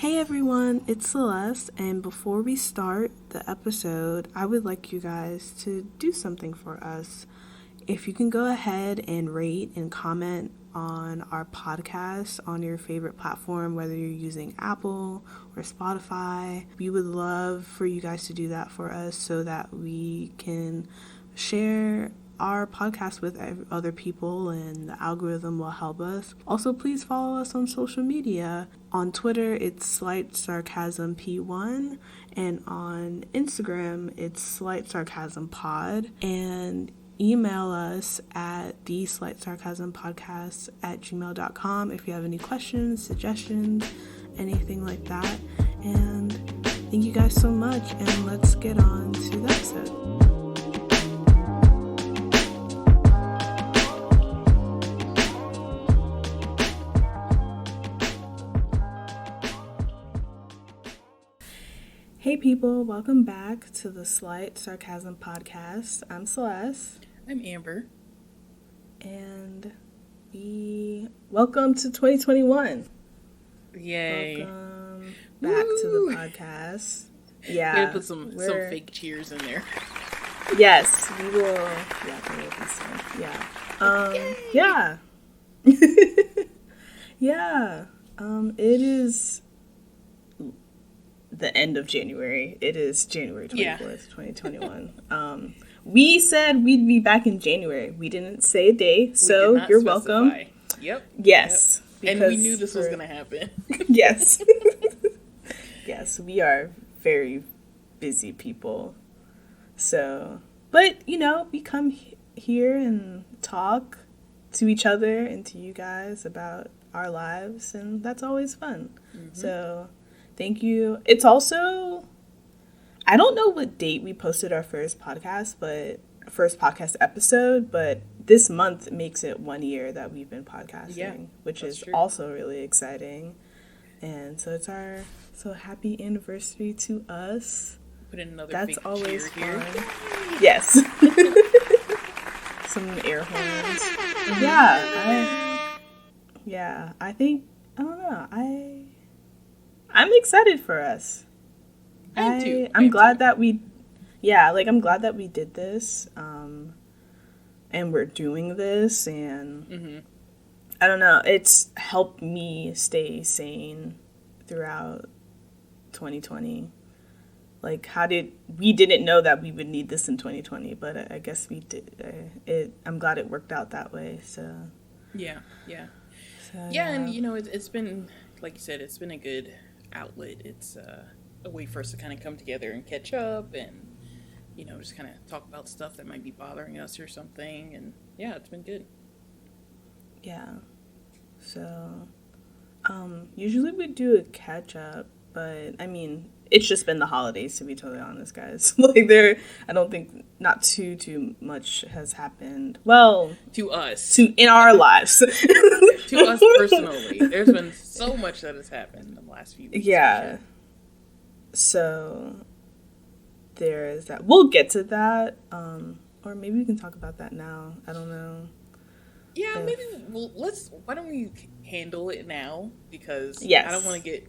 Hey everyone, it's Celeste, and before we start the episode, I would like you guys to do something for us. If you can go ahead and rate and comment on our podcast on your favorite platform, whether you're using Apple or Spotify, we would love for you guys to do that for us so that we can share our podcast with other people and the algorithm will help us. Also, please follow us on social media. On Twitter, it's slightsarcasmpod, and on Instagram, it's slightsarcasmpod, and email us at theslightsarcasmpodcast@gmail.com if you have any questions, suggestions, anything like that. And thank you guys so much, and let's get on to the episode. Hey people, welcome back to the Slight Sarcasm Podcast. I'm Celeste. I'm Amber. And welcome to 2021. Yay. Welcome back to the podcast. Yeah. We're gonna put some fake cheers in there. Yes, we will. Yeah, there will be some. Yeah. Yeah. It is the end of January. It is January 24th, 2021. We said we'd be back in January. We didn't say a day, so you're welcome. Yep. Yes. Yep. And we knew this was going to happen. Yes. Yes, we are very busy people. So, but, we come here and talk to each other and to you guys about our lives, and that's always fun. Mm-hmm. So, thank you. It's also, I don't know what date we posted our first podcast episode, but this month makes it 1 year that we've been podcasting, which is true. Also really exciting. And so it's so happy anniversary to us. Put in another That's big always cheer fun. Here. Yes. Some air horns. Mm-hmm. I think, I don't know, I'm excited for us. I'm glad that we did this, and we're doing this, and I don't know, it's helped me stay sane throughout 2020. Like, we didn't know that we would need this in 2020, but I guess we did. I'm glad it worked out that way, so. Yeah. And, it's been, like you said, it's been a good outlet. It's a way for us to kind of come together and catch up and, just kind of talk about stuff that might be bothering us or something. And, yeah, it's been good. Yeah. So, usually we do a catch-up, but, I mean, it's just been the holidays, to be totally honest, guys. I don't think not too much has happened. Well, to us. In our lives. To us personally. There's been so much that has happened in the last few weeks. Yeah. So, there is that. We'll get to that. Or maybe we can talk about that now. I don't know. Yeah, maybe why don't we handle it now? Because yes. I don't want to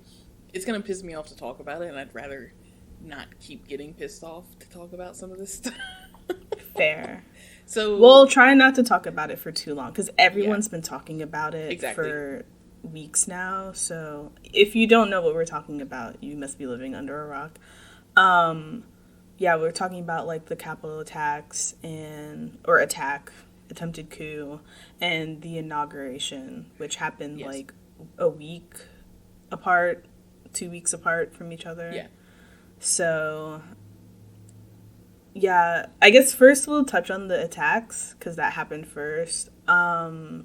it's going to piss me off to talk about it, and I'd rather not keep getting pissed off to talk about some of this stuff. Fair. So we'll try not to talk about it for too long, because everyone's been talking about it for weeks now. So if you don't know what we're talking about, you must be living under a rock. We're talking about like the Capitol attacks attempted coup, and the inauguration, which happened like a week apart, 2 weeks apart from each other. Yeah. So, yeah, I guess first we'll touch on the attacks, because that happened first. The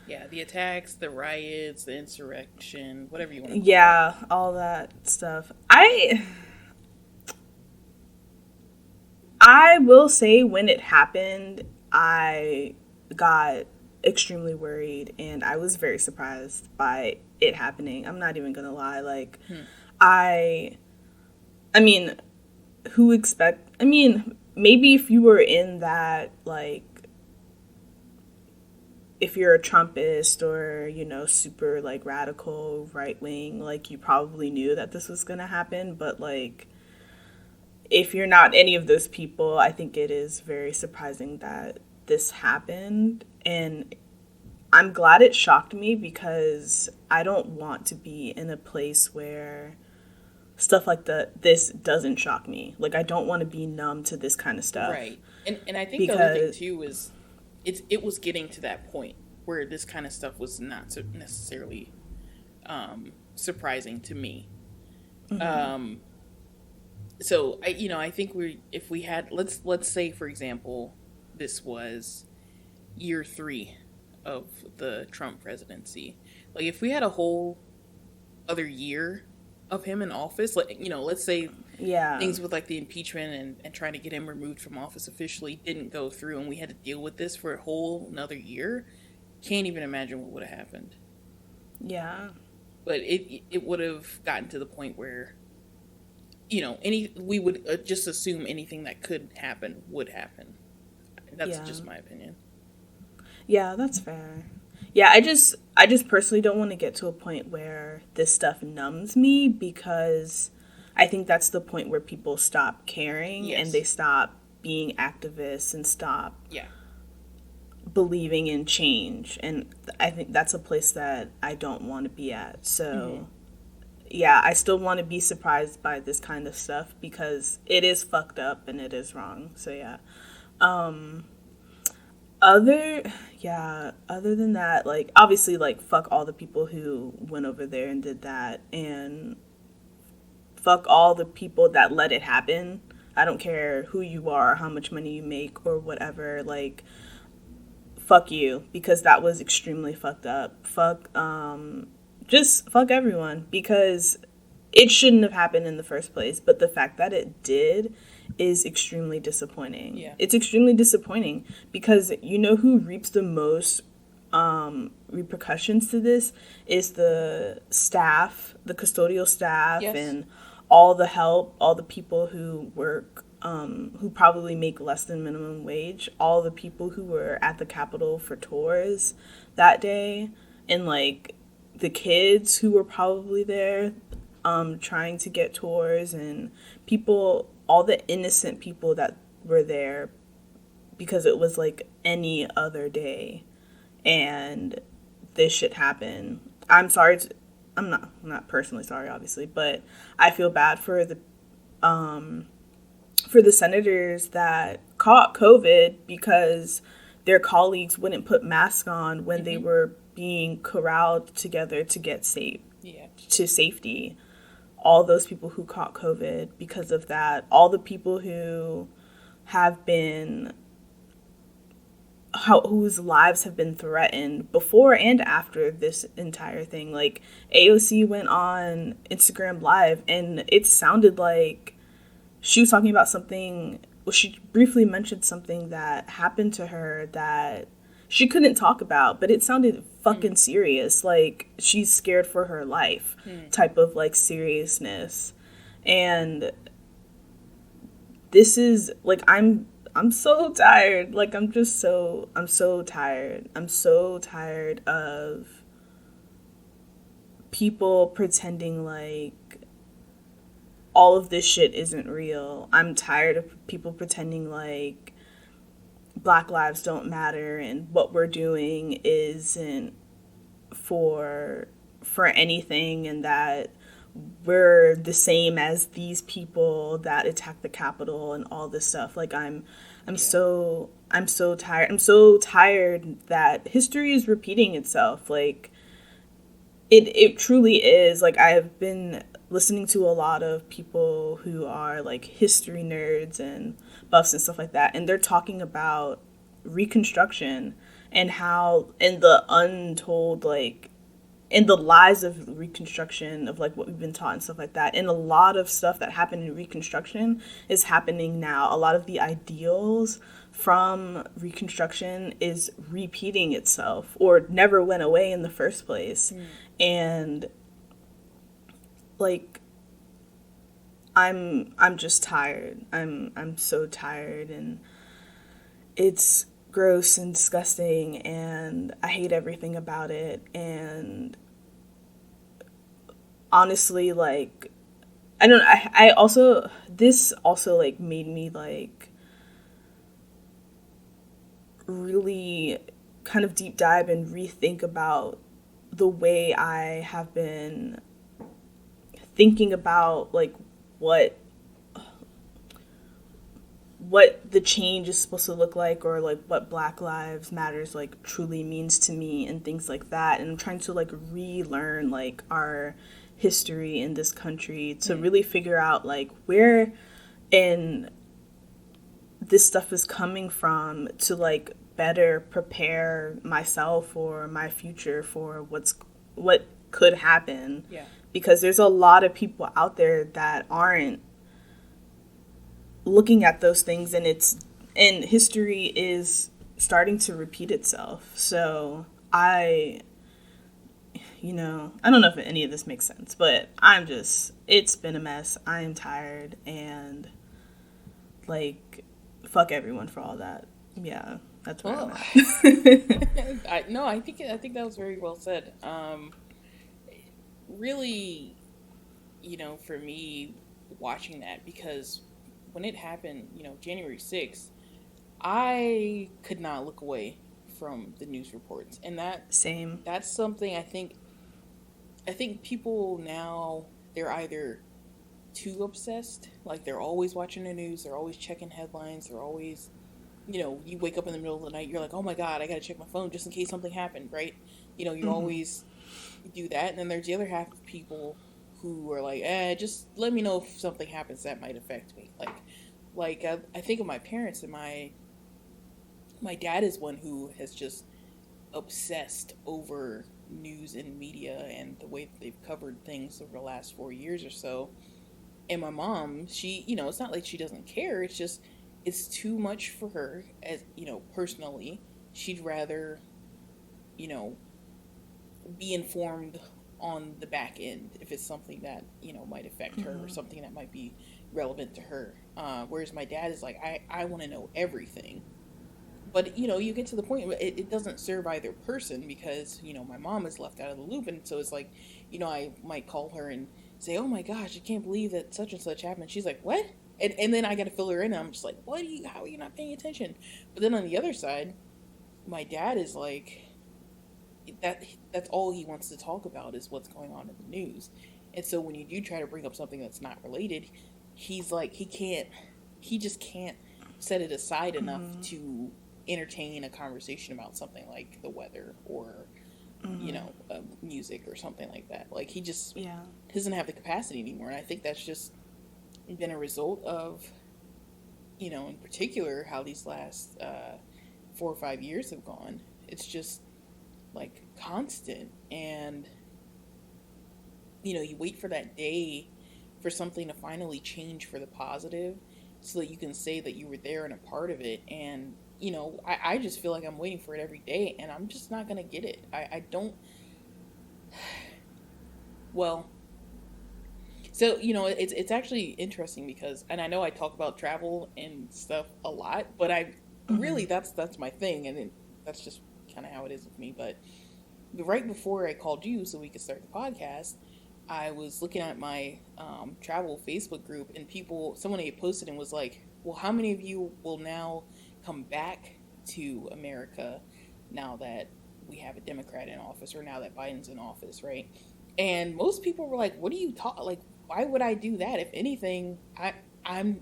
attacks, the riots, the insurrection, whatever you want to call it. Yeah, all that stuff. I will say when it happened, I got extremely worried, and I was very surprised by it happening. I'm not even gonna lie. Like, I mean, maybe if you were in that, like, if you're a Trumpist or, you know, super like radical right wing, like you probably knew that this was gonna happen. But like, if you're not any of those people, I think it is very surprising that this happened. And I'm glad it shocked me, because I don't want to be in a place where stuff like this doesn't shock me. Like, I don't want to be numb to this kind of stuff. Right. And I think the other thing too is it was getting to that point where this kind of stuff was not so necessarily surprising to me. Mm-hmm. So I think if we had, let's say for example, this was year 3 of the Trump presidency. Like, if we had a whole other year of him in office, like, let's say things with like the impeachment and trying to get him removed from office officially didn't go through, and we had to deal with this for a whole another year, can't even imagine what would have happened. Yeah. But it would have gotten to the point where, we would just assume anything that could happen would happen. That's just my opinion. Yeah, that's fair. Yeah, I just personally don't want to get to a point where this stuff numbs me, because I think that's the point where people stop caring and they stop being activists and stop believing in change. And I think that's a place that I don't want to be at. So, I still want to be surprised by this kind of stuff, because it is fucked up and it is wrong. So, yeah. Other than that, like, obviously, like, fuck all the people who went over there and did that, and fuck all the people that let it happen. I don't care who you are, how much money you make, or whatever, like, fuck you, because that was extremely fucked up. Just fuck everyone, because it shouldn't have happened in the first place, but the fact that it did is extremely disappointing. Yeah. It's extremely disappointing, because you know who reaps the most repercussions to this is the staff, the custodial staff, and all the help, all the people who work, who probably make less than minimum wage, all the people who were at the Capitol for tours that day, and like the kids who were probably there trying to get tours, and people, all the innocent people that were there because it was like any other day and this shit happened. I'm not personally sorry, obviously, but I feel bad for the senators that caught COVID because their colleagues wouldn't put masks on when they were being corralled together to get to safety. All those people who caught COVID because of that, all the people who have been, whose lives have been threatened before and after this entire thing. Like, AOC went on Instagram Live and it sounded like she was talking about something, well, she briefly mentioned something that happened to her that she couldn't talk about, but it sounded fucking serious, like she's scared for her life type of like seriousness. And this is like, I'm so tired. Like, I'm so tired. I'm so tired of people pretending like all of this shit isn't real. I'm tired of people pretending like Black lives don't matter and what we're doing isn't for anything, and that we're the same as these people that attacked the Capitol and all this stuff. Like, I'm so tired. I'm so tired that history is repeating itself. Like, it truly is. Like, I have been listening to a lot of people who are like history nerds and buffs and stuff like that, and they're talking about Reconstruction and how, in the untold, like, in the lies of Reconstruction, of like what we've been taught and stuff like that, and a lot of stuff that happened in Reconstruction is happening now. A lot of the ideals from Reconstruction is repeating itself, or never went away in the first place. And like, I'm just tired. I'm so tired, and it's gross and disgusting, and I hate everything about it. And honestly, like, I don't, I also, this also, like, made me, like, really kind of deep dive and rethink about the way I have been thinking about, like, what the change is supposed to look like, or like what Black Lives Matters like truly means to me and things like that. And I'm trying to like relearn like our history in this country to really figure out like where in this stuff is coming from, to like better prepare myself or my future for what could happen. Yeah. Because there's a lot of people out there that aren't looking at those things, and history is starting to repeat itself. So I don't know if any of this makes sense, but it's been a mess. I am tired, and like, fuck everyone for all that. Yeah, that's where I'm at. I think that was very well said. Really, for me, watching that, because when it happened, January 6th, I could not look away from the news reports. And that's something I think people now, they're either too obsessed, like they're always watching the news, they're always checking headlines, they're always, you wake up in the middle of the night, you're like, oh my God, I gotta check my phone just in case something happened, right? You always do that. And then there's the other half of people who are like, just let me know if something happens that might affect me. Like I think of my parents, and my dad is one who has just obsessed over news and media and the way that they've covered things over the last 4 years or so. And my mom, she, it's not like she doesn't care. It's just, it's too much for her, as, personally. She'd rather, be informed on the back end if it's something that, might affect her, or something that might be relevant to her. Whereas my dad is like, I want to know everything. But, you get to the point where it doesn't serve either person, because, my mom is left out of the loop. And so it's like, I might call her and say, oh my gosh, I can't believe that such and such happened. She's like, what? And then I got to fill her in. And I'm just like, how are you not paying attention? But then on the other side, my dad is like, that's all he wants to talk about is what's going on in the news. And so when you do try to bring up something that's not related, he's like, he just can't set it aside enough to entertain a conversation about something like the weather, or music or something like that. Like, he just doesn't have the capacity anymore. And I think that's just been a result of, in particular, how these last 4 or 5 years have gone. It's just like constant. And you wait for that day for something to finally change for the positive, so that you can say that you were there and a part of it. And I just feel like I'm waiting for it every day, and I'm just not gonna get it. I don't. Well, so it's actually interesting, because, and I know I talk about travel and stuff a lot, but I really, that's my thing, and that's just kind of how it is with me. But right before I called you so we could start the podcast, I was looking at my travel Facebook group, and someone had posted and was like, well, how many of you will now come back to America now that we have a Democrat in office, or now that Biden's in office, right? And most people were like, what do you talk, like, why would I do that? If anything, I'm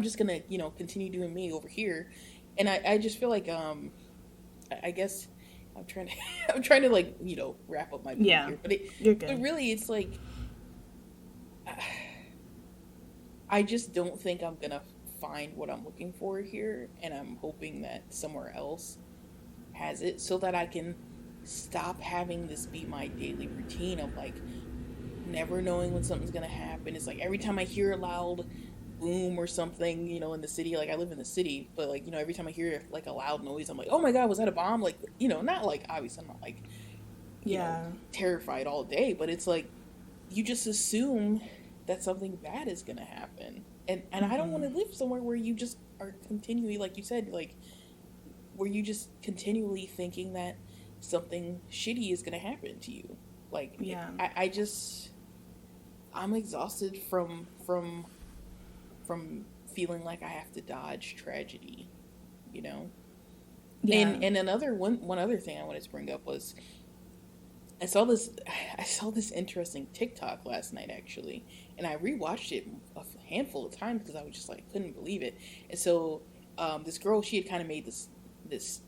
just gonna, continue doing me over here. And I just feel like, I guess I'm trying to like, wrap up my point here. You're good. But really, it's like, I just don't think I'm gonna find what I'm looking for here, and I'm hoping that somewhere else has it, so that I can stop having this be my daily routine of like never knowing when something's gonna happen. It's like every time I hear a loud boom or something, in the city, like I live in the city, but like, every time I hear like a loud noise, I'm like, oh my God, was that a bomb? Like, not like, obviously I'm not like, terrified all day, but it's like, you just assume that something bad is gonna happen. And I don't want to live somewhere where you just are continually, like you said, like, were you just continually thinking that something shitty is going to happen to you? Like, yeah. I'm exhausted from feeling like I have to dodge tragedy, you know? Yeah. And another one other thing I wanted to bring up was I saw this I saw this interesting TikTok last night actually, and I rewatched it a handful of times because I was just like couldn't believe it. And so this girl, she had kind of made this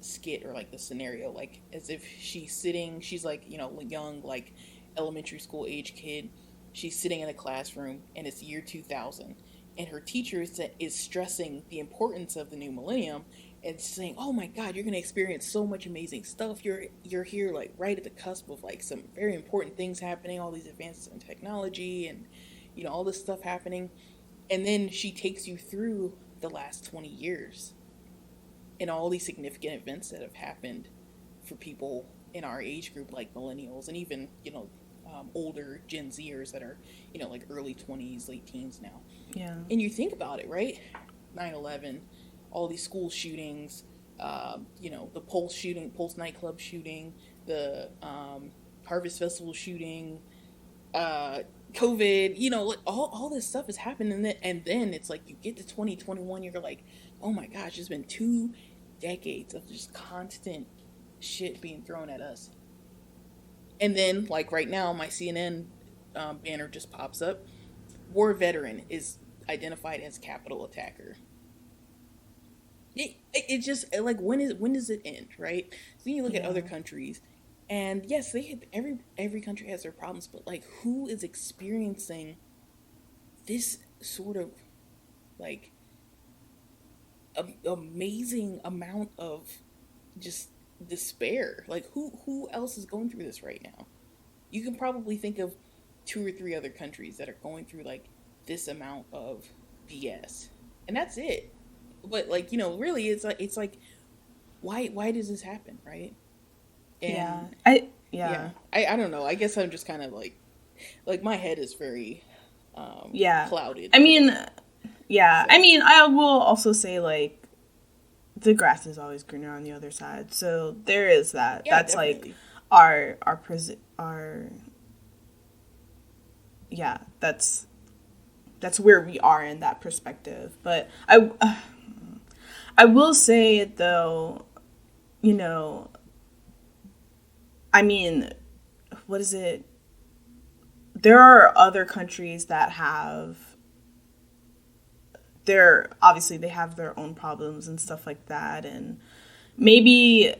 skit or like the scenario like as if she's like, you know, young, like elementary school age kid. She's sitting in a classroom and it's year 2000, and her teacher is stressing the importance of the new millennium and saying, "Oh my God, you're gonna experience so much amazing stuff. You're here like right at the cusp of like some very important things happening. All these advances in technology and you know all this stuff happening." And then she takes you through the last 20 years and all these significant events that have happened for people in our age group, like millennials and even older Gen Zers that are like early 20s, late teens now. Yeah. And you think about it, right? 9/11, all these school shootings, the Pulse nightclub shooting, the Harvest Festival shooting, COVID, like all this stuff has happened, and then it's like you get to 2021, you're like, oh my gosh, it's been 2 decades of just constant shit being thrown at us. And then, like right now, my CNN banner just pops up. War veteran is identified as capital attacker. It just like when does it end, right? So you look at other countries, and yes, every country has their problems, but like who is experiencing this sort of like amazing amount of just despair? Like who else is going through this right now? You can probably think of 2 or 3 other countries that are going through like this amount of BS, and that's it. But like really, it's like why does this happen, right? And I don't know. I guess I'm just kind of like my head is very clouded. I mean, yeah. So. I mean, I will also say like the grass is always greener on the other side. So there is that. Yeah, that's definitely. Like our yeah, that's where we are in that perspective. But I will say though, I mean, what is it? There are other countries that obviously they have their own problems and stuff like that, and maybe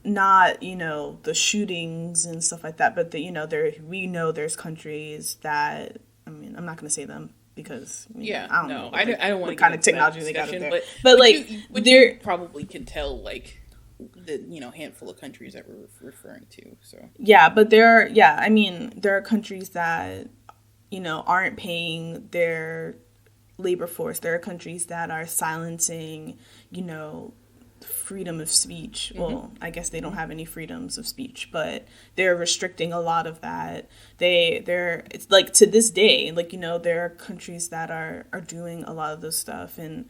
not, the shootings and stuff like that, but we know there's countries that, I mean, I'm not going to say them because I don't know I don't want what kind of technology they got up there, but like you probably can tell like the handful of countries that we're referring to. So but there are countries that aren't paying their labor force. There are countries that are silencing freedom of speech. Mm-hmm. Well, I guess they don't have any freedoms of speech, but they're restricting a lot of that. It's like to this day, like there are countries that are doing a lot of this stuff and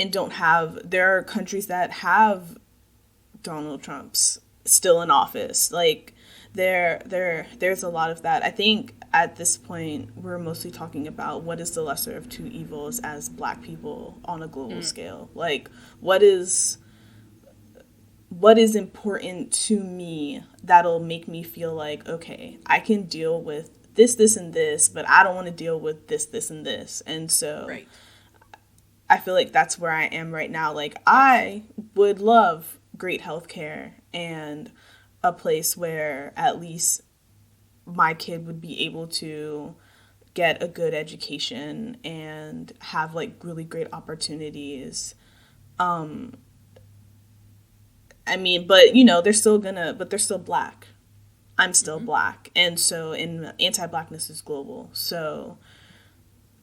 don't have. There are countries that have Donald Trump's still in office. Like there's a lot of that. I think at this point we're mostly talking about what is the lesser of two evils as Black people on a global scale. Like what is important to me that'll make me feel like, okay, I can deal with this and this, but I don't want to deal with this and this. And so right. I feel like that's where I am right now. Like I would love great healthcare and a place where at least my kid would be able to get a good education and have like really great opportunities. I mean, but they're still Black. I'm still Black. And so anti-Blackness is global. So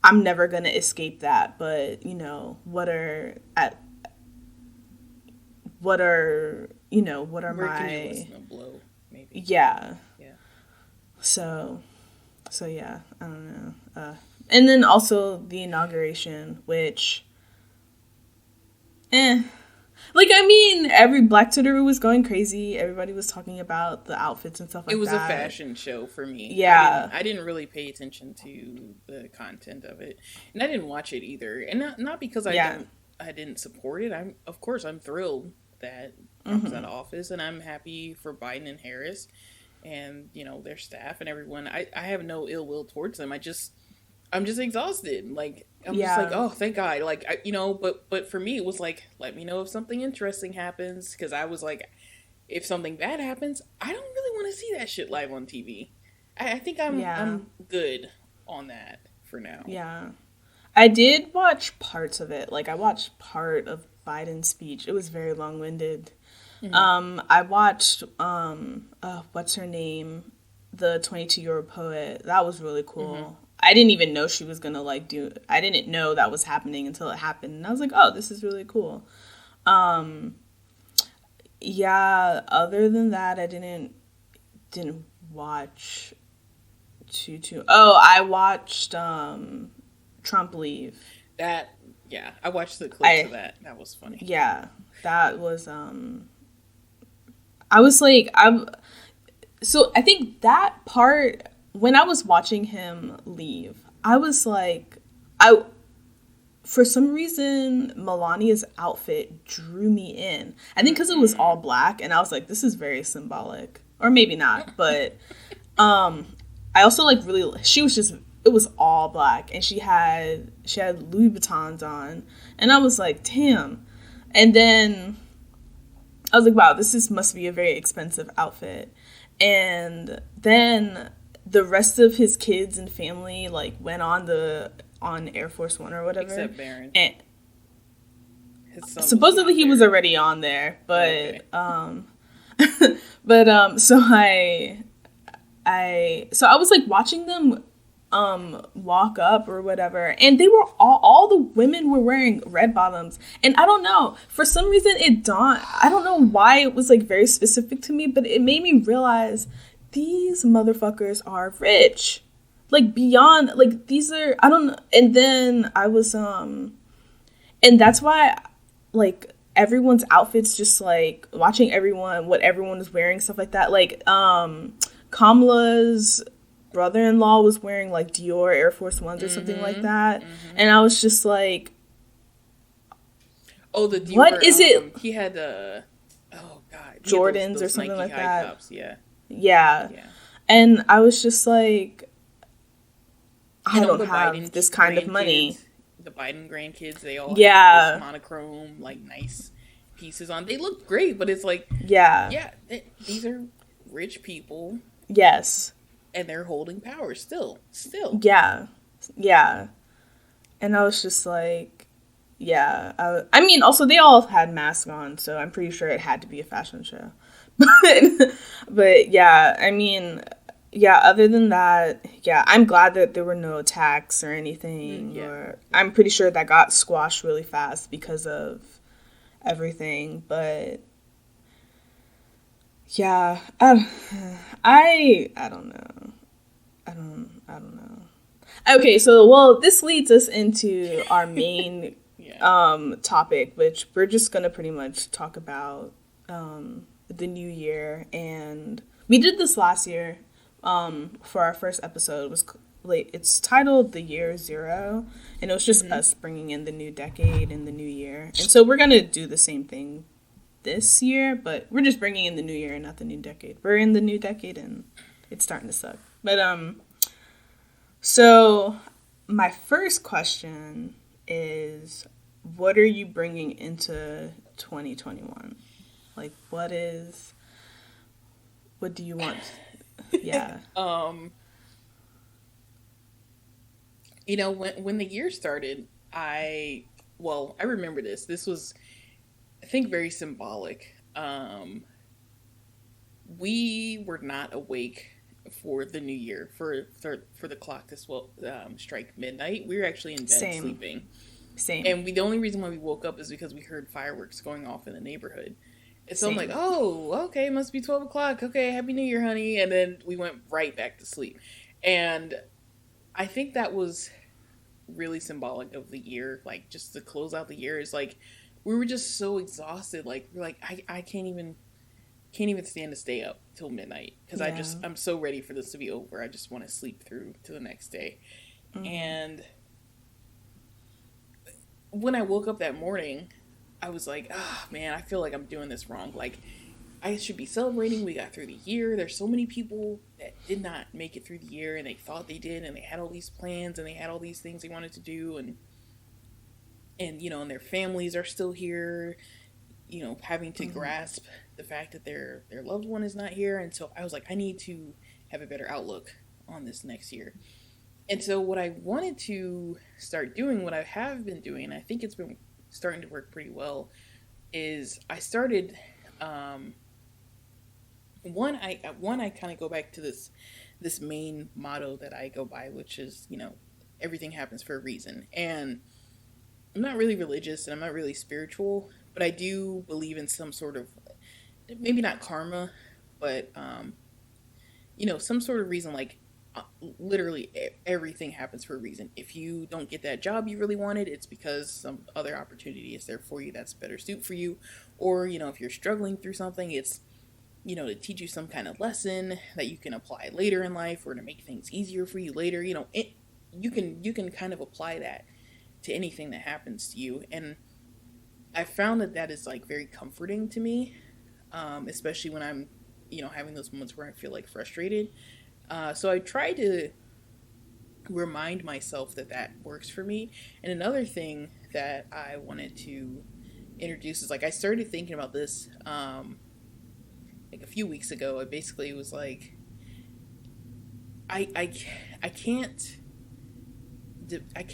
I'm never going to escape that. But, what are my blow, maybe. Yeah. So yeah, I don't know. And then also the inauguration, which Like, I mean, every Black Twitter was going crazy. Everybody was talking about the outfits and stuff like that. It was a fashion show for me. Yeah. I didn't really pay attention to the content of it. And I didn't watch it either. And not because I didn't support it. Of course I'm thrilled that Trump's out of office, and I'm happy for Biden and Harris and, you know, their staff and everyone. I have no ill will towards them. I'm just exhausted. Like, I'm just like, oh, thank God. Like, but for me, it was like, let me know if something interesting happens. Because I was like, if something bad happens, I don't really want to see that shit live on TV. I think I'm good on that for now. Yeah. I did watch parts of it. Like, I watched part of Biden's speech. It was very long-winded. Mm-hmm. I watched, what's her name? The 22-year-old poet. That was really cool. Mm-hmm. I didn't even know she was going to, like, I didn't know that was happening until it happened. And I was like, oh, this is really cool. Yeah, other than that, I didn't watch too. Oh, I watched Trump Leave. I watched the clips of that. That was funny. Yeah, that was, I was like, so I think that part, when I was watching him leave, I was like, for some reason, Melania's outfit drew me in. I think because it was all black, and I was like, this is very symbolic. Or maybe not, but I also like really, it was all black, and she had Louis Vuittons on, and I was like, damn. And then I was like, wow, must be a very expensive outfit. And then the rest of his kids and family like went on Air Force One or whatever. Except Barron. And supposedly he was already on there, but okay. So I was like watching them walk up or whatever, and they were all the women were wearing red bottoms, and I don't know, for some reason I don't know why it was like very specific to me, but it made me realize these motherfuckers are rich, like beyond, like these are, I don't know. And then I was and that's why like everyone's outfits, just like watching what everyone was wearing, stuff like that, like Kamala's brother-in-law was wearing like Dior Air Force Ones or something like that, and I was just like, oh, the Dior, what is it? He had Jordans those or something Nike like that. Cups, yeah, and I was just like, I don't have Biden this kind of money. The Biden grandkids, they all have monochrome, like nice pieces on. They look great, but it's like, these are rich people. Yes. And they're holding power still. Yeah. And I was just like, I mean, also they all had masks on, so I'm pretty sure it had to be a fashion show. But yeah, I mean, other than that, I'm glad that there were no attacks or anything. Or I'm pretty sure that got squashed really fast because of everything. But yeah, I don't know. I don't know. Okay, so this leads us into our main topic, which we're just gonna pretty much talk about the new year. And we did this last year for our first episode. It's titled The Year Zero, and it was just us bringing in the new decade and the new year. And so we're gonna do the same thing this year, but we're just bringing in the new year and not the new decade. We're in the new decade and it's starting to suck. But so my first question is, what are you bringing into 2021? Like, what do you want? Yeah. You know, when the year started, I remember this. This was, I think, very symbolic. We were not awake for the new year, for the clock to strike midnight. We were actually in bed sleeping. Same. And the only reason why we woke up is because we heard fireworks going off in the neighborhood. And so I'm like, oh, okay, it must be 12 o'clock. Okay, Happy New Year, honey. And then we went right back to sleep. And I think that was really symbolic of the year. Like, just to close out the year is like, we were just so exhausted. Like, we're like, I can't even stand to stay up till midnight because I'm so ready for this to be over. I just want to sleep through to the next day. Mm-hmm. And when I woke up that morning, I was like, oh man, I feel like I'm doing this wrong. Like, I should be celebrating. We got through the year. There's so many people that did not make it through the year, and they thought they did, and they had all these plans, and they had all these things they wanted to do, and you know, and their families are still here, you know, having to grasp the fact that their loved one is not here. And so I was like, I need to have a better outlook on this next year. And so what I wanted to start doing, what I have been doing, and I think it's been starting to work pretty well, is I started, one, I kind of go back to this main motto that I go by, which is, you know, everything happens for a reason. And I'm not really religious and I'm not really spiritual, but I do believe in some sort of, maybe not karma, but, you know, some sort of reason, like, literally everything happens for a reason. If you don't get that job you really wanted, it's because some other opportunity is there for you that's better suit for you. Or, you know, if you're struggling through something, it's, you know, to teach you some kind of lesson that you can apply later in life, or to make things easier for you later. You know, you can kind of apply that to anything that happens to you. And I found that is like very comforting to me, especially when I'm, you know, having those moments where I feel like frustrated. So I try to remind myself that works for me. And another thing that I wanted to introduce is, like, I started thinking about this like a few weeks ago. I basically was like, I can't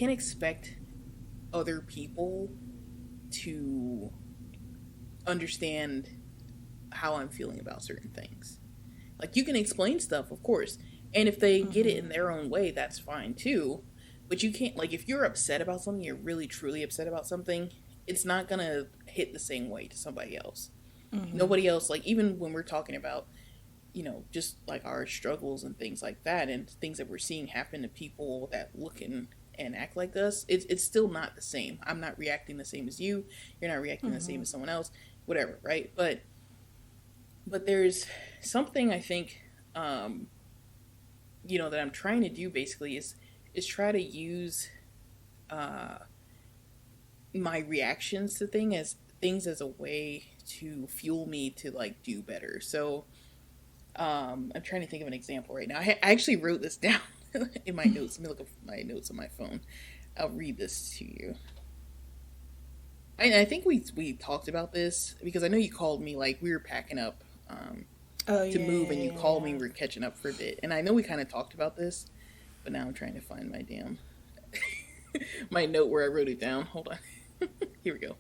expect other people to understand how I'm feeling about certain things. Like, you can explain stuff, of course, and if they get it in their own way, that's fine too. But you can't, like, if you're upset about something, you're really truly upset about something, it's not gonna hit the same way to somebody else. Nobody else, like, even when we're talking about, you know, just like our struggles and things like that, and things that we're seeing happen to people that look and act like us, it's still not the same. I'm not reacting the same as you. You're not reacting the same as someone else. Whatever, right? But there's something, I think, you know, that I'm trying to do basically is try to use my reactions to things as a way to fuel me to, like, do better. So I'm trying to think of an example right now. I actually wrote this down in my notes. Let me look at my notes on my phone. I'll read this to you. I think we talked about this because I know you called me, like, we were packing up to move, and you called me, we were catching up for a bit. And I know we kind of talked about this, but now I'm trying to find my damn my note where I wrote it down. Hold on. Here we go.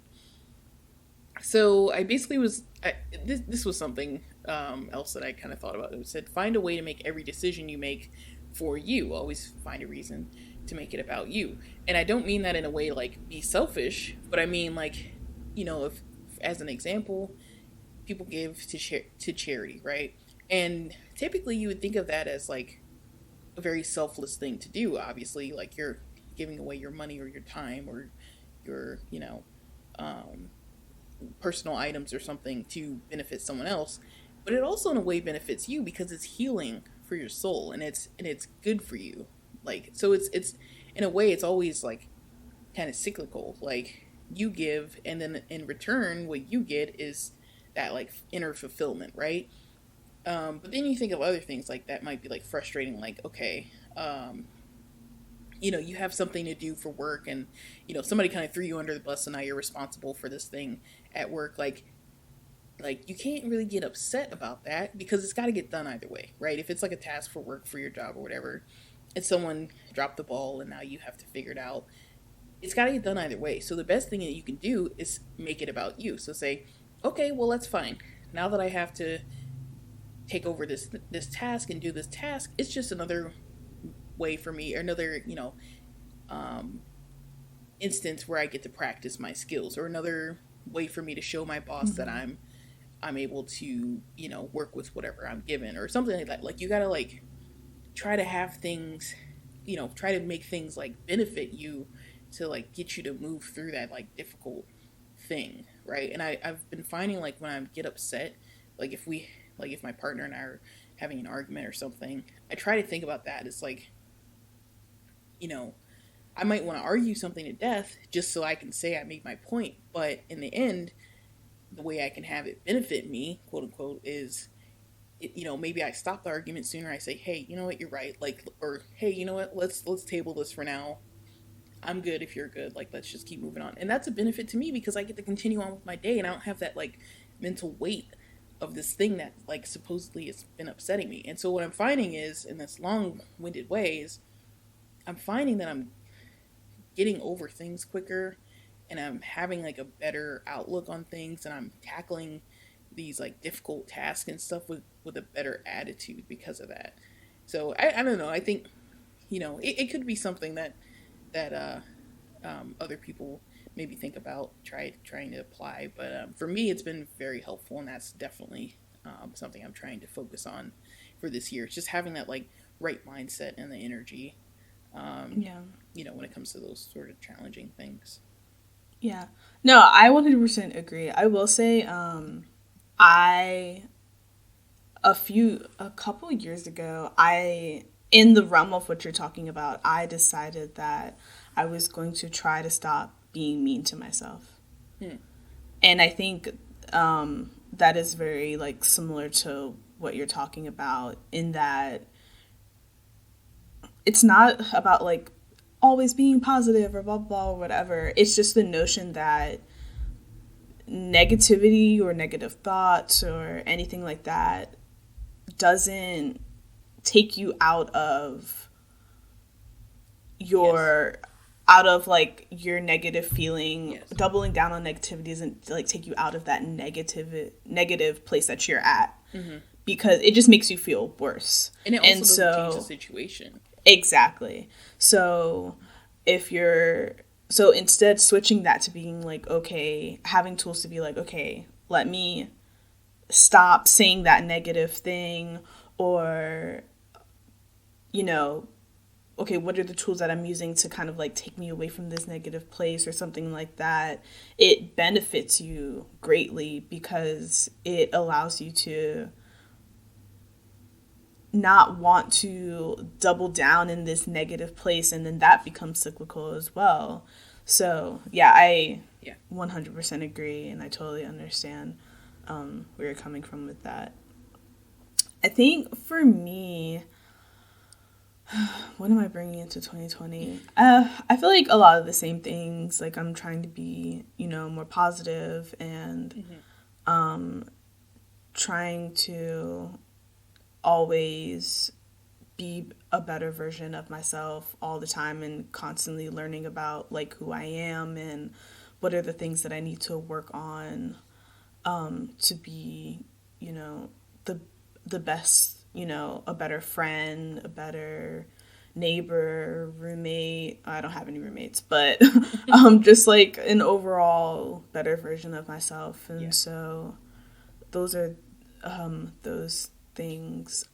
So I basically this was something else that I kind of thought about. It said, find a way to make every decision you make for you. Always find a reason to make it about you. And I don't mean that in a way like be selfish, but I mean, like, you know, if as an example, people give to charity, right? And typically you would think of that as like a very selfless thing to do. Obviously, like, you're giving away your money or your time or your, you know, personal items or something to benefit someone else. But it also in a way benefits you because it's healing for your soul, and it's good for you. Like, so it's in a way, it's always like kind of cyclical. Like, you give, and then in return what you get is that, like, inner fulfillment, right? But then you think of other things like that might be like frustrating, like, okay, you know, you have something to do for work, and, you know, somebody kind of threw you under the bus, and now you're responsible for this thing at work. Like you can't really get upset about that because it's got to get done either way, right? If it's like a task for work for your job or whatever, and someone dropped the ball and now you have to figure it out, it's got to get done either way. So the best thing that you can do is make it about you. So say, okay, well, that's fine. Now that I have to take over this task and do this task, it's just another way for me, or another, you know, instance where I get to practice my skills, or another way for me to show my boss that I'm able to, you know, work with whatever I'm given, or something like that. Like, you gotta, like, try to have things, you know, try to make things, like, benefit you to, like, get you to move through that, like, difficult thing, right? And I've been finding, like, when I get upset, like if my partner and I are having an argument or something, I try to think about that. It's like, you know, I might want to argue something to death just so I can say I made my point, but in the end, the way I can have it benefit me, quote unquote, is, maybe I stop the argument sooner. I say, hey, you know what, you're right, like, or hey, you know what, let's table this for now. I'm good if you're good. Like, let's just keep moving on. And that's a benefit to me because I get to continue on with my day and I don't have that, like, mental weight of this thing that, like, supposedly has been upsetting me. And so what I'm finding is, in this long-winded way, is I'm finding that I'm getting over things quicker and I'm having, like, a better outlook on things, and I'm tackling these, like, difficult tasks and stuff with a better attitude because of that. So I don't know. I think, it could be something that other people maybe think about trying to apply. But for me, it's been very helpful, and that's definitely something I'm trying to focus on for this year. It's just having that, like, right mindset and the energy, when it comes to those sort of challenging things. Yeah. No, I 100% agree. I will say, a couple years ago, in the realm of what you're talking about, I decided that I was going to try to stop being mean to myself. And I think that is very, like, similar to what you're talking about, in that it's not about, like, always being positive or blah, blah, or whatever. It's just the notion that negativity or negative thoughts or anything like that doesn't take you out of your like your negative feeling. Yes. Doubling down on negativity doesn't, like, take you out of that negative place that you're at, because it just makes you feel worse, and it also doesn't change the situation. Exactly. So instead, switching that to being like, okay, having tools to be like, okay, let me stop saying that negative thing, or, okay, what are the tools that I'm using to kind of, like, take me away from this negative place or something like that. It benefits you greatly because it allows you to not want to double down in this negative place, and then that becomes cyclical as well. So I 100% agree, and I totally understand where you're coming from with that. I think for me, what am I bringing into 2020? I feel like a lot of the same things. Like, I'm trying to be, more positive, and trying to always be a better version of myself all the time, and constantly learning about, like, who I am and what are the things that I need to work on to be, the best, a better friend, a better neighbor, roommate. I don't have any roommates, but just, like, an overall better version of myself. And so those are those things.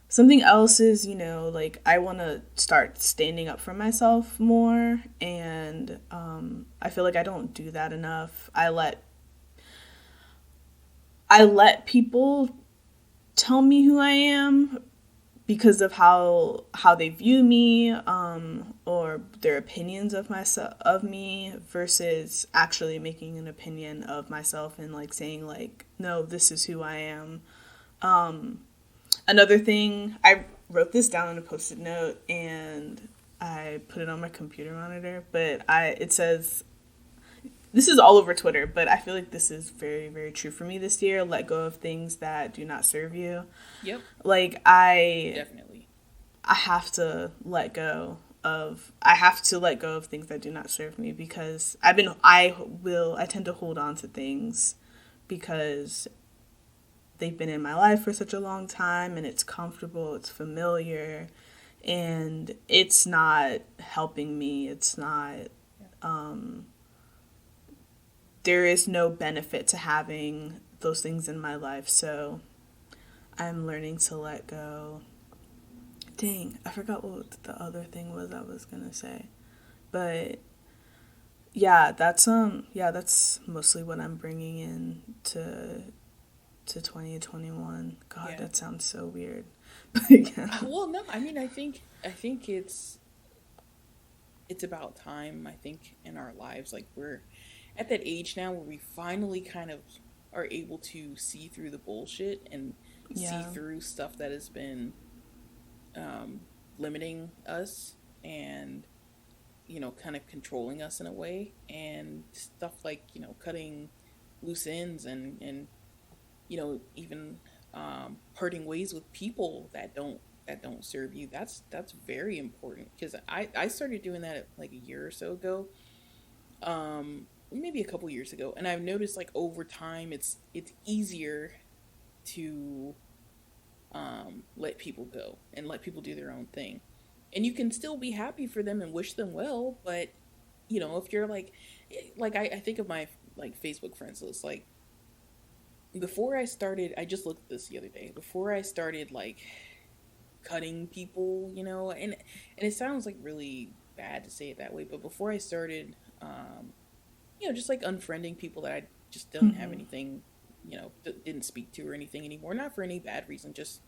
Something else is, like, I want to start standing up for myself more, and I feel like I don't do that enough. I let people tell me who I am because of how they view me, or their opinions of me, versus actually making an opinion of myself and, like, saying, like, no, this is who I am. Another thing, I wrote this down on a Post-it note and I put it on my computer monitor, but it says, this is all over Twitter, but I feel like this is very, very true for me this year. Let go of things that do not serve you. Yep. Like, Definitely. I have to let go of things that do not serve me, because I tend to hold on to things because they've been in my life for such a long time, and it's comfortable, it's familiar, and it's not helping me. It's not, there is no benefit to having those things in my life. So I'm learning to let go. Dang, I forgot what the other thing was I was gonna say. But yeah, that's mostly what I'm bringing in to 2021. God, Yeah. that sounds so weird. But yeah. Well, no, I mean, I think it's about time. I think in our lives, like we're at that age now where we finally kind of are able to see through the bullshit and see Yeah. through stuff that has been limiting us and kind of controlling us in a way, and stuff like cutting loose ends and even parting ways with people that don't serve you. That's very important, because I started doing that like a year or so ago, maybe a couple years ago, and I've noticed like over time it's easier to let people go and let people do their own thing, and you can still be happy for them and wish them well, but if you're like I think of my like Facebook friends list. Like before I started, I just looked at this the other day, before I started like cutting people, and it sounds like really bad to say it that way, but before I started just like unfriending people that I just didn't have Mm-hmm. anything, didn't speak to or anything anymore, not for any bad reason, just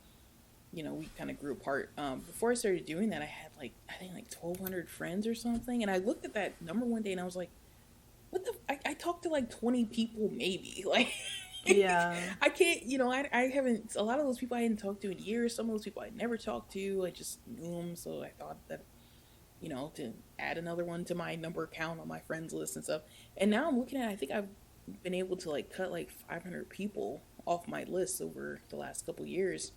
we kind of grew apart. Before I started doing that, I had like, I think like 1,200 friends or something. And I looked at that number one day and I was like, what the? I talked to like 20 people, maybe. Like, Yeah. I can't, I haven't, a lot of those people I hadn't talked to in years. Some of those people I never talked to. I just knew them. So I thought that, to add another one to my number count on my friends list and stuff. And now I'm looking at, I think I've been able to like cut like 500 people off my list over the last couple years,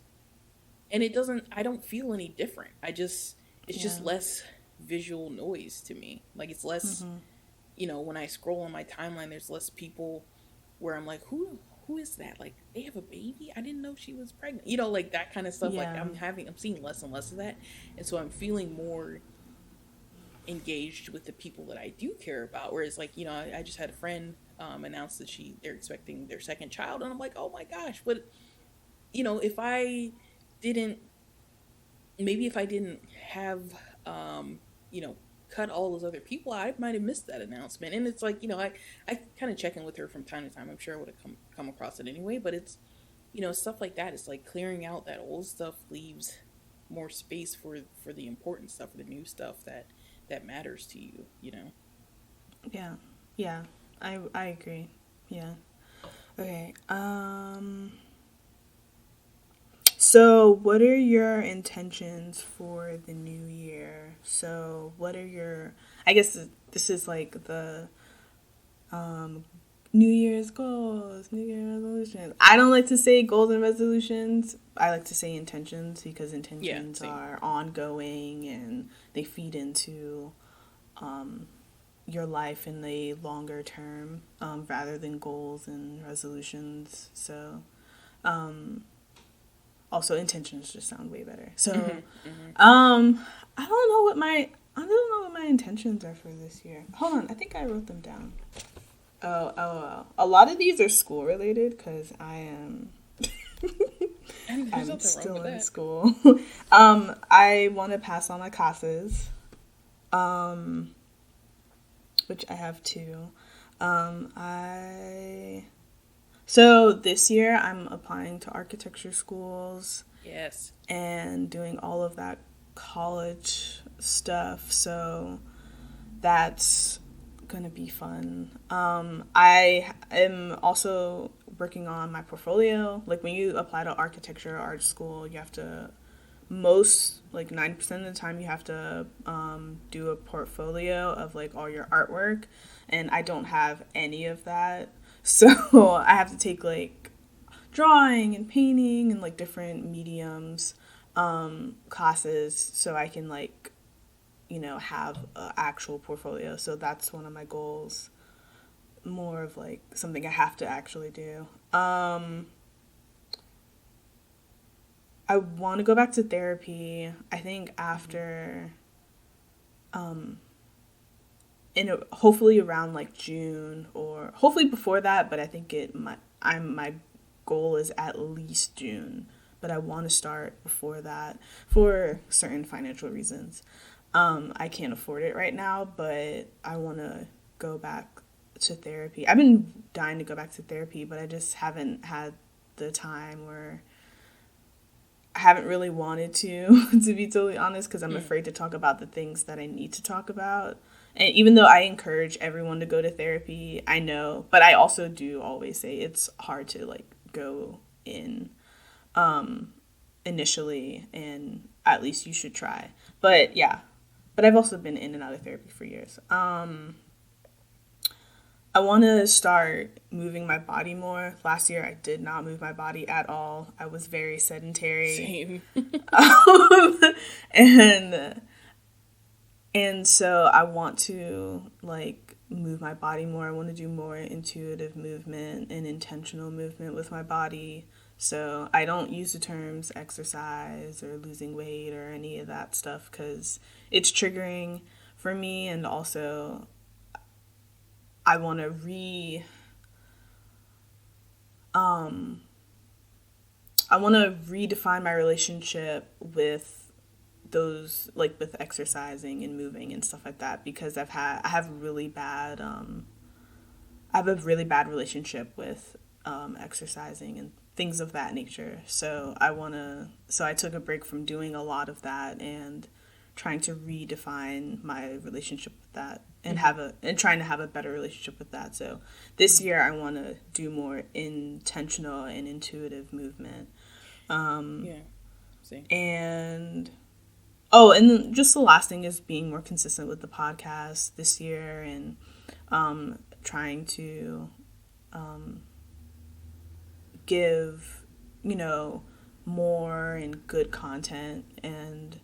and I don't feel any different. It's Yeah. just less visual noise to me. Like it's less, Mm-hmm. when I scroll on my timeline, there's less people where I'm like, who is that? Like they have a baby? I didn't know she was pregnant. Like that kind of stuff. Like Yeah. I'm seeing less and less of that. And so I'm feeling more engaged with the people that I do care about. Whereas like, I just had a friend announce that they're expecting their second child, and I'm like, oh my gosh. But if I didn't maybe if I didn't have you know cut all those other people, I might have missed that announcement. And it's like, I kind of check in with her from time to time. I'm sure I would have come across it anyway, but it's stuff like that. It's like clearing out that old stuff leaves more space for the important stuff, for the new stuff that matters to you. Yeah. Yeah. I agree. Yeah. Okay. So, what are your intentions for the new year? So, what are your, I guess this is like the um, New Year's goals, New Year's resolutions. I don't like to say goals and resolutions. I like to say intentions, because Yeah, intentions same. are ongoing and they feed into um, your life in the longer term, rather than goals and resolutions. So, um, also intentions just sound way better. So, Hmm. Hmm. I don't know what my intentions are for this year. Hold on, I think I wrote them down. Oh. A lot of these are school related, because I am And there's I'm nothing wrong still with in that. school. I want to pass all my classes, um, which I have two. I So this year I'm applying to architecture schools Yes. and doing all of that college stuff. So that's gonna be fun. I am also working on my portfolio. Like when you apply to architecture or art school, you have to, most like 90% of the time, you have to do a portfolio of like all your artwork, and I don't have any of that. So I have to take like drawing and painting and like different mediums classes, so I can like have an actual portfolio. So that's one of my goals, more of like something I have to actually do. I want to go back to therapy. I think Hmm. after hopefully around like June, or hopefully before that, but I think my goal is at least June, but I want to start before that for certain financial reasons. I can't afford it right now, but I want to go back to therapy. I've been dying to go back to therapy, but I just haven't had the time, or I haven't really wanted to be totally honest, because I'm afraid to talk about the things that I need to talk about. And even though I encourage everyone to go to therapy, I know, but I also do always say it's hard to like go in initially, and at least you should try. But yeah, but I've also been in and out of therapy for years. I want to start moving my body more. Last year, I did not move my body at all. I was very sedentary. Same. and and so I want to like move my body more. I want to do more intuitive movement and intentional movement with my body. So I don't use the terms exercise or losing weight or any of that stuff, because it's triggering for me, and also I want to redefine my relationship with those, like with exercising and moving and stuff like that, because I have a really bad relationship with exercising and things of that nature. So I took a break from doing a lot of that and trying to redefine my relationship with that, and trying to have a better relationship with that. So this year I want to do more intentional and intuitive movement. Yeah. Same. And then just the last thing is being more consistent with the podcast this year, and trying to give, more and good content. And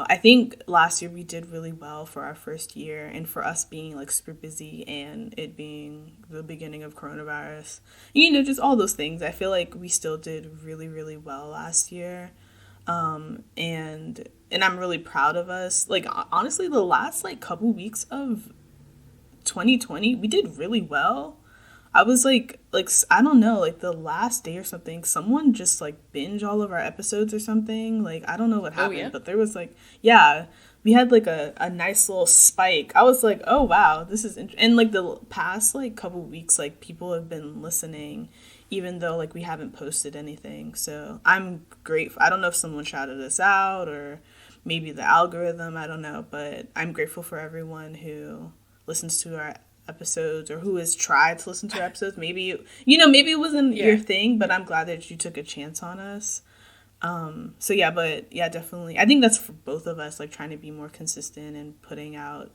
I think last year we did really well for our first year, and for us being like super busy and it being the beginning of coronavirus, just all those things. I feel like we still did really, really well last year. And I'm really proud of us. Like, honestly, the last like couple weeks of 2020, we did really well. I was like I don't know, like the last day or something, someone just like binge all of our episodes or something. Like, I don't know what happened, yeah? but there was like, yeah, we had like a nice little spike. I was like, oh wow, this is and like the past like couple weeks, like people have been listening, even though like we haven't posted anything. So I'm grateful. I don't know if someone shouted us out, or maybe the algorithm, I don't know, but I'm grateful for everyone who listens to our episodes, or who has tried to listen to our episodes. Maybe maybe it wasn't your thing, but I'm glad that you took a chance on us. So yeah, but yeah, definitely I think that's for both of us, like trying to be more consistent and putting out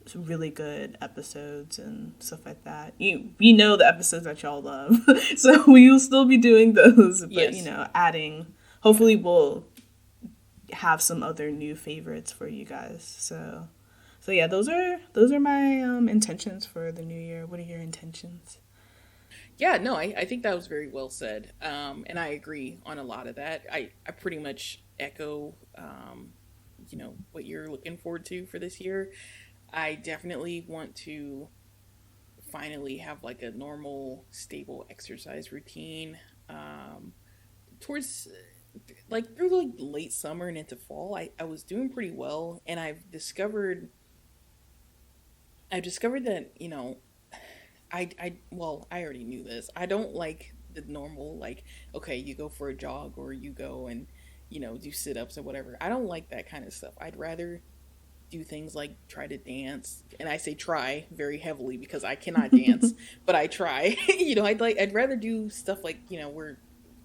some really good episodes and stuff like that. We know the episodes that y'all love, so we will still be doing those, but Yes. adding, hopefully we'll have some other new favorites for you guys. So yeah, those are my intentions for the new year. What are your intentions? Yeah, no, I think that was very well said. And I agree on a lot of that. I pretty much echo, what you're looking forward to for this year. I definitely want to finally have like a normal, stable exercise routine. Towards like through like late summer and into fall, I was doing pretty well, and I've discovered that, I already knew this. I don't like the normal, like, okay, you go for a jog or you go and, do sit ups or whatever. I don't like that kind of stuff. I'd rather do things like try to dance. And I say try very heavily because I cannot dance, but I try. I'd rather do stuff like, where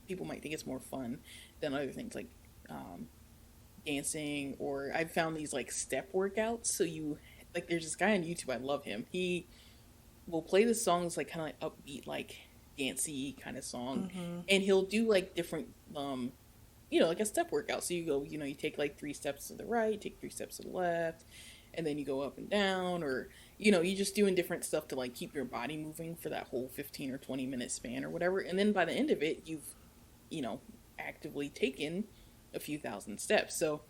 people might think it's more fun than other things like, dancing. Or I've found these like step workouts. So there's this guy on YouTube, I love him. He will play the songs like kind of like upbeat, like dancey kind of song, and he'll do like different, like a step workout. So you go, you take like 3 steps to the right, take 3 steps to the left, and then you go up and down, or you just doing different stuff to like keep your body moving for that whole 15 or 20 minute span or whatever. And then by the end of it, you've actively taken a few thousand steps. So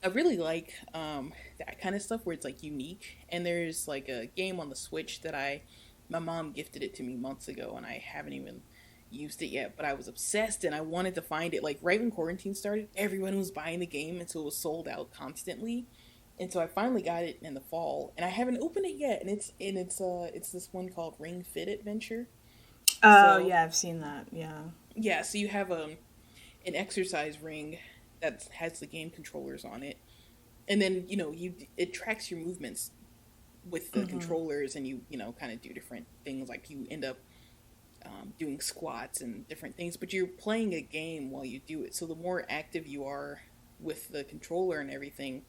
I really like that kind of stuff where it's like unique. And there's like a game on the Switch that my mom gifted it to me months ago, and I haven't even used it yet, but I was obsessed and I wanted to find it. Like right when quarantine started, everyone was buying the game until it was sold out constantly. And so I finally got it in the fall, and I haven't opened it yet. And it's this one called Ring Fit Adventure. Oh, So yeah, I've seen that. Yeah. yeah, so you have an exercise ring that has the game controllers on it, and then it tracks your movements with the controllers, and you kind of do different things. Like you end up doing squats and different things, but you're playing a game while you do it. So the more active you are with the controller and everything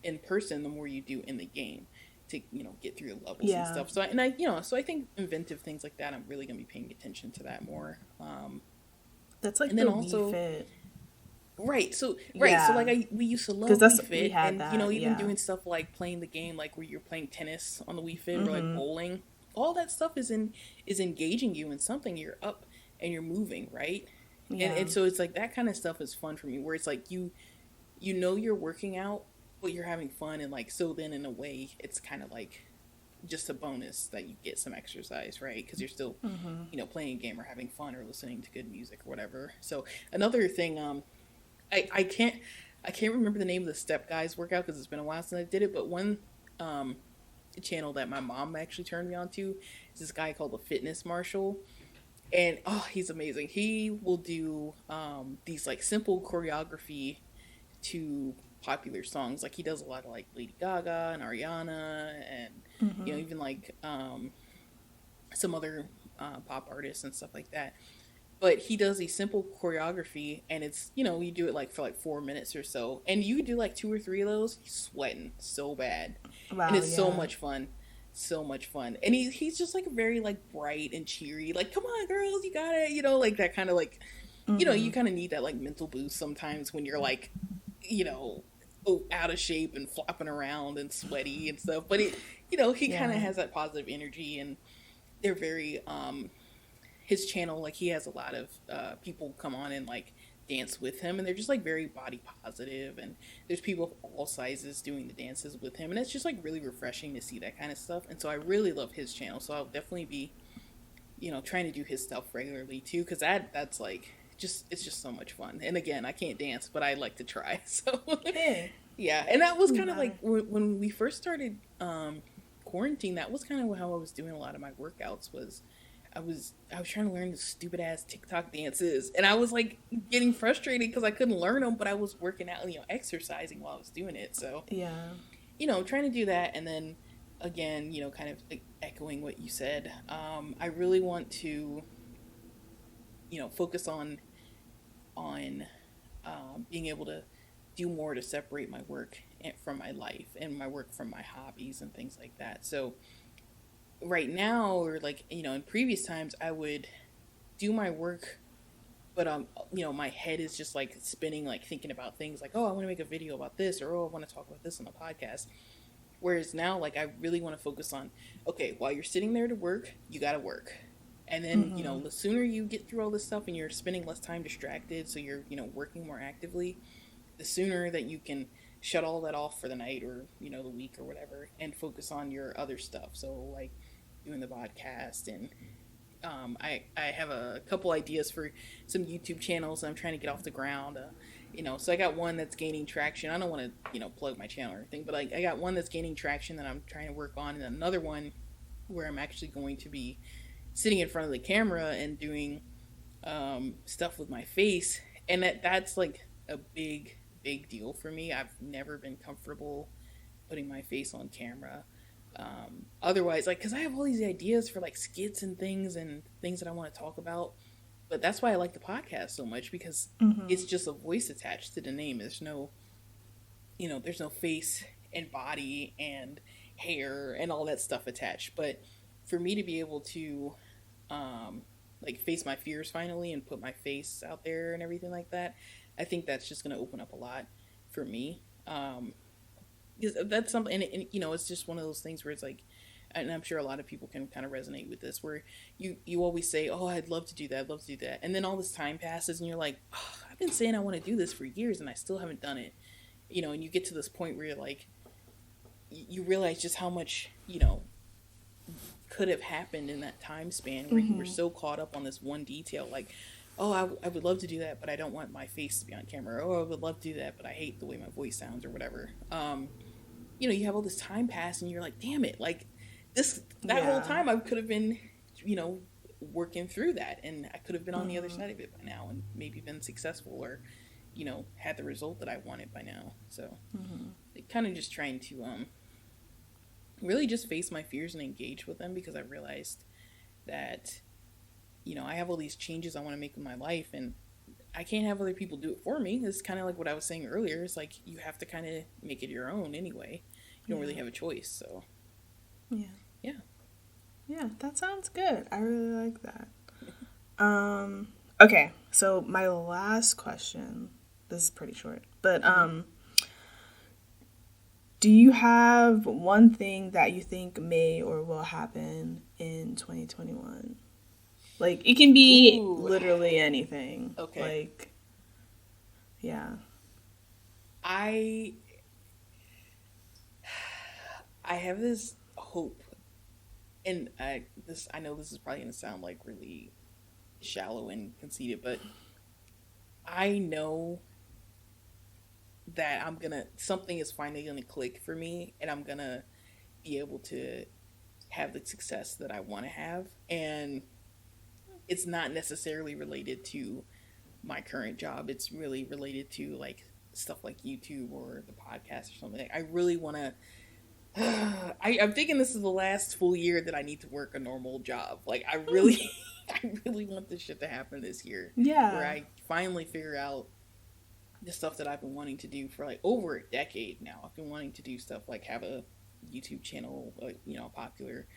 in person, the more you do in the game to get through the levels and stuff. So I think inventive things like that, I'm really gonna be paying attention to that more. That's like and the then Wii Fit. So Yeah. like we used to love 'Cause Wii Fit, we had and that, even yeah. doing stuff like playing the game, like where you're playing tennis on the Wii Fit, or like bowling. All that stuff is engaging you in something. You're up and you're moving, right? Yeah. And so it's like that kind of stuff is fun for me, where it's like you're working out, but you're having fun, and like so then in a way it's kind of like just a bonus that you get some exercise, right? Because you're still playing a game or having fun or listening to good music or whatever. So another thing, I can't remember the name of the Step Guys workout because it's been a while since I did it, but one channel that my mom actually turned me on to is this guy called the Fitness Marshal. And he's amazing. He will do these like simple choreography to popular songs. Like he does a lot of like Lady Gaga and Ariana, and even like some other pop artists and stuff like that. But he does a simple choreography, and it's you do it like for like 4 minutes or so, and you do like 2 or 3 of those, he's sweating so bad. Wow, And it's so much fun. And he's just like very like bright and cheery, like, come on girls, you got it, like that kind of like you kind of need that like mental boost sometimes when you're like out of shape and flopping around and sweaty and stuff. But he kind of has that positive energy, and they're very his channel, like he has a lot of people come on and like dance with him, and they're just like very body positive, and there's people of all sizes doing the dances with him, and it's just like really refreshing to see that kind of stuff. And so I really love his channel, so I'll definitely be trying to do his stuff regularly too, because that's like it's just so much fun. And again, I can't dance, but I like to try. So Hey. yeah. And that was kind of like when we first started quarantine, that was kind of how I was doing a lot of my workouts. Was I was trying to learn the stupid ass TikTok dances, and I was like getting frustrated because I couldn't learn them, but I was working out, exercising while I was doing it. So yeah, trying to do that. And then again, kind of like echoing what you said, I really want to focus on being able to do more to separate my work from my life, and my work from my hobbies and things like that. So right now, or like in previous times, I would do my work, but my head is just like spinning, like thinking about things like, oh, I want to make a video about this, or oh, I want to talk about this on the podcast. Whereas now, like, I really want to focus on, okay, while you're sitting there to work, you got to work. And then, the sooner you get through all this stuff and you're spending less time distracted, so you're, working more actively, the sooner that you can shut all that off for the night, or, the week or whatever, and focus on your other stuff. So, like, doing the podcast, and I have a couple ideas for some YouTube channels I'm trying to get off the ground. So I got one that's gaining traction. I don't want to, plug my channel or anything, but I got one that's gaining traction that I'm trying to work on, and another one where I'm actually going to be sitting in front of the camera and doing stuff with my face. And that's like a big deal for me. I've never been comfortable putting my face on camera. Otherwise, like, because I have all these ideas for like skits and things that I want to talk about. But that's why I like the podcast so much, because it's just a voice attached to the name. There's no face and body and hair and all that stuff attached. But for me to be able to like face my fears finally and put my face out there and everything like that, I think that's just going to open up a lot for me. Because that's something, and it's just one of those things where it's like, and I'm sure a lot of people can kind of resonate with this, where you always say, oh, I'd love to do that. And then all this time passes and you're like, oh, I've been saying I want to do this for years and I still haven't done it. And you get to this point where you're like, you realize just how much, could have happened in that time span where you were so caught up on this one detail, like, oh, I would love to do that, but I don't want my face to be on camera. Oh, I would love to do that, but I hate the way my voice sounds or whatever. You know, you have all this time pass and you're like, damn it, like that whole time I could have been, you know, working through that, and I could have been on the other side of it by now and maybe been successful, or, you know, had the result that I wanted by now. So kind of just trying to really just face my fears and engage with them, because I realized that, you know, I have all these changes I want to make in my life, and I can't have other people do it for me. It's kind of like what I was saying earlier. It's like you have to kind of make it your own anyway. You don't really have a choice. So yeah, that sounds good. I really like that. Okay, so my last question, this is pretty short, but do you have one thing that you think may or will happen in 2021? Like, it can be literally anything. Okay. Like, yeah. I have this hope, and I know this is probably going to sound like really shallow and conceited, but I know that something is finally gonna click for me, and I'm gonna be able to have the success that I want to have. And it's not necessarily related to my current job. It's really related to like stuff like YouTube or the podcast or something. I really want to. I'm thinking this is the last full year that I need to work a normal job. Like, I really want this shit to happen this year. Yeah. Where I finally figure out the stuff that I've been wanting to do for like over a decade now. I've been wanting to do stuff like have a YouTube channel, you know, popular,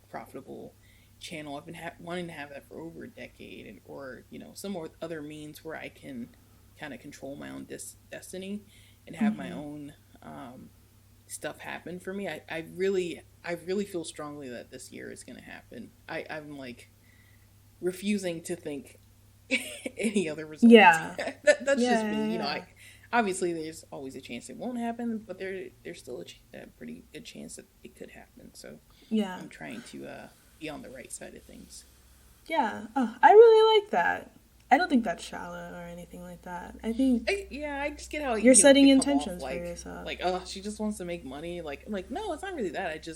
profitable channel. I've been wanting to have that for over a decade, or, you know, some more other means where I can kind of control my own destiny and have my own stuff happen for me. I really feel strongly that this year is going to happen. I'm like refusing to think any other results. Yeah. That's just me. You know, obviously there's always a chance it won't happen, but there's still a pretty good chance that it could happen. So yeah, I'm trying to be on the right side of things. Yeah. Oh, I really like that. I don't think that's shallow or anything like that. I think I just get how you're setting intentions for yourself. Like, oh, she just wants to make money. Like no, it's not really that.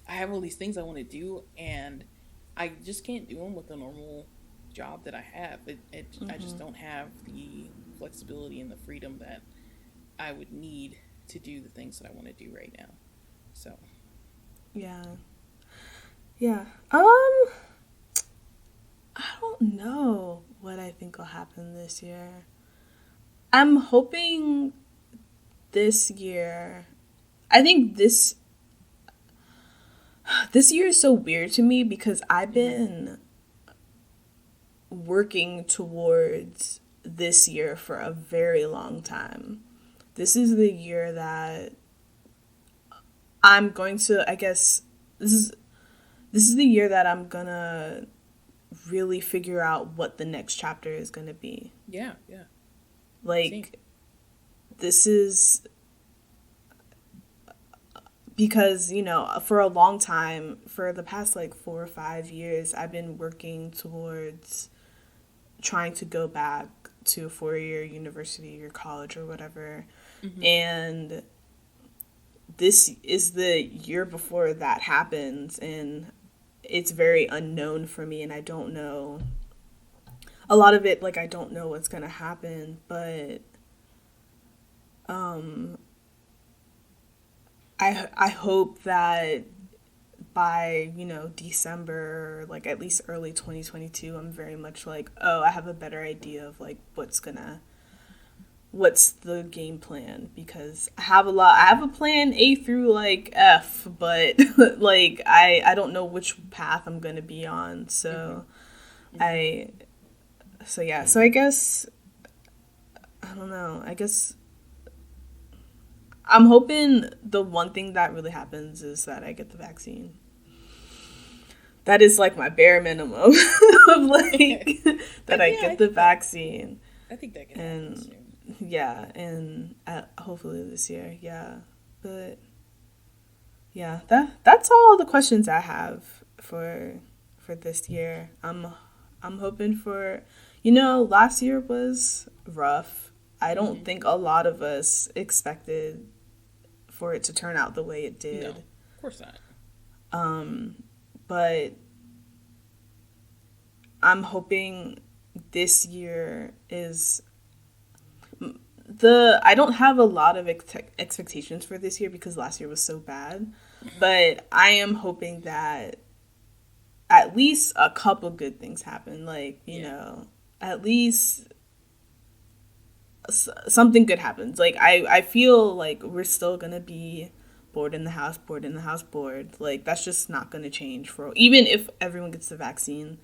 I have all these things I want to do, and I just can't do them with the normal job that I have. I just don't have the flexibility and the freedom that I would need to do the things that I want to do right now. So yeah. I don't know what I think will happen this year. I'm hoping this year, I think this year is so weird to me because I've been working towards this year for a very long time. This is the year that I'm going to, I guess, this is the year that I'm gonna really figure out what the next chapter is gonna be. Yeah. Like, Same. This is because, you know, for a long time, for the past like 4 or 5 years, I've been working towards trying to go back to a 4-year university or college or whatever. And this is the year before that happens, and it's very unknown for me, and I don't know a lot of it. Like, I don't know what's gonna happen, but I hope that by, you know, December, like at least early 2022, I'm very much like, oh, I have a better idea of like what's the game plan, because I have a plan A through like F, but like I don't know which path I'm gonna be on. So I guess I don't know. I guess I'm hoping the one thing that really happens is that I get the vaccine. That is like my bare minimum of like that I get the vaccine. I think that can happen soon. Yeah, and hopefully this year, yeah. But yeah, that's all the questions I have for this year. I'm hoping for, last year was rough. I don't think a lot of us expected for it to turn out the way it did. No, of course not. But I'm hoping this year is I don't have a lot of expectations for this year because last year was so bad, but I am hoping that at least a couple good things happen. Like, at least something good happens. Like, I feel like we're still gonna be bored in the house, bored. Like, that's just not gonna change even if everyone gets the vaccine.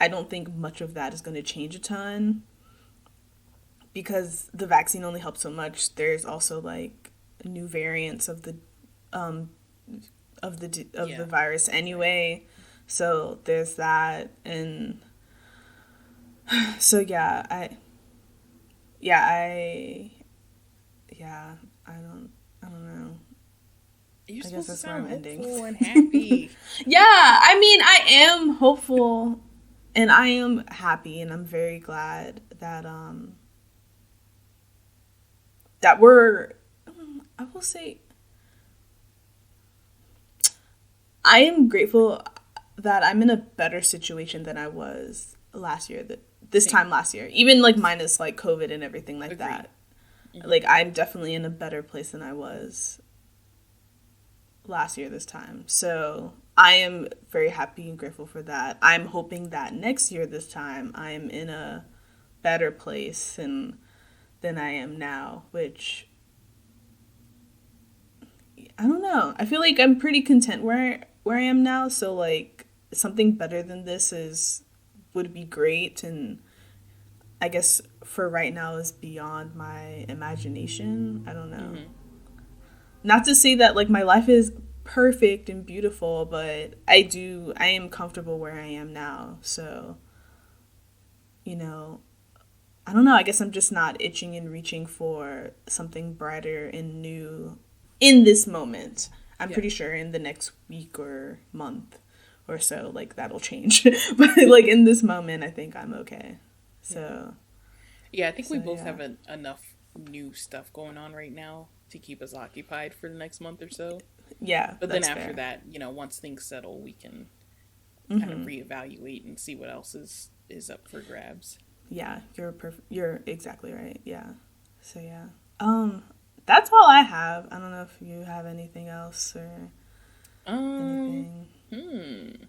I don't think much of that is gonna change a ton, because the vaccine only helps so much. There's also like new variants of the the virus anyway, so there's that. And so I don't know. You're supposed to sound hopeful and happy. Yeah, I mean, I am hopeful and I am happy, and I'm very glad that that I will say, I am grateful that I'm in a better situation than I was last year, this time last year, even like minus like COVID and everything like that. Like, I'm definitely in a better place than I was last year this time. So I am very happy and grateful for that. I'm hoping that next year this time I am in a better place than I am now, which I don't know. I feel like I'm pretty content where I am now, so like something better than this would be great, and I guess for right now is beyond my imagination. I don't know. Not to say that like my life is perfect and beautiful, but I am comfortable where I am now. So, I don't know. I guess I'm just not itching and reaching for something brighter and new in this moment. I'm pretty sure in the next week or month or so, like, that'll change. But like in this moment, I think I'm okay. So yeah, I think we both have enough new stuff going on right now to keep us occupied for the next month or so. Yeah, but then after that, once things settle, we can kind of reevaluate and see what else is up for grabs. Yeah, you're exactly right. Yeah. So yeah. That's all I have. I don't know if you have anything else or anything.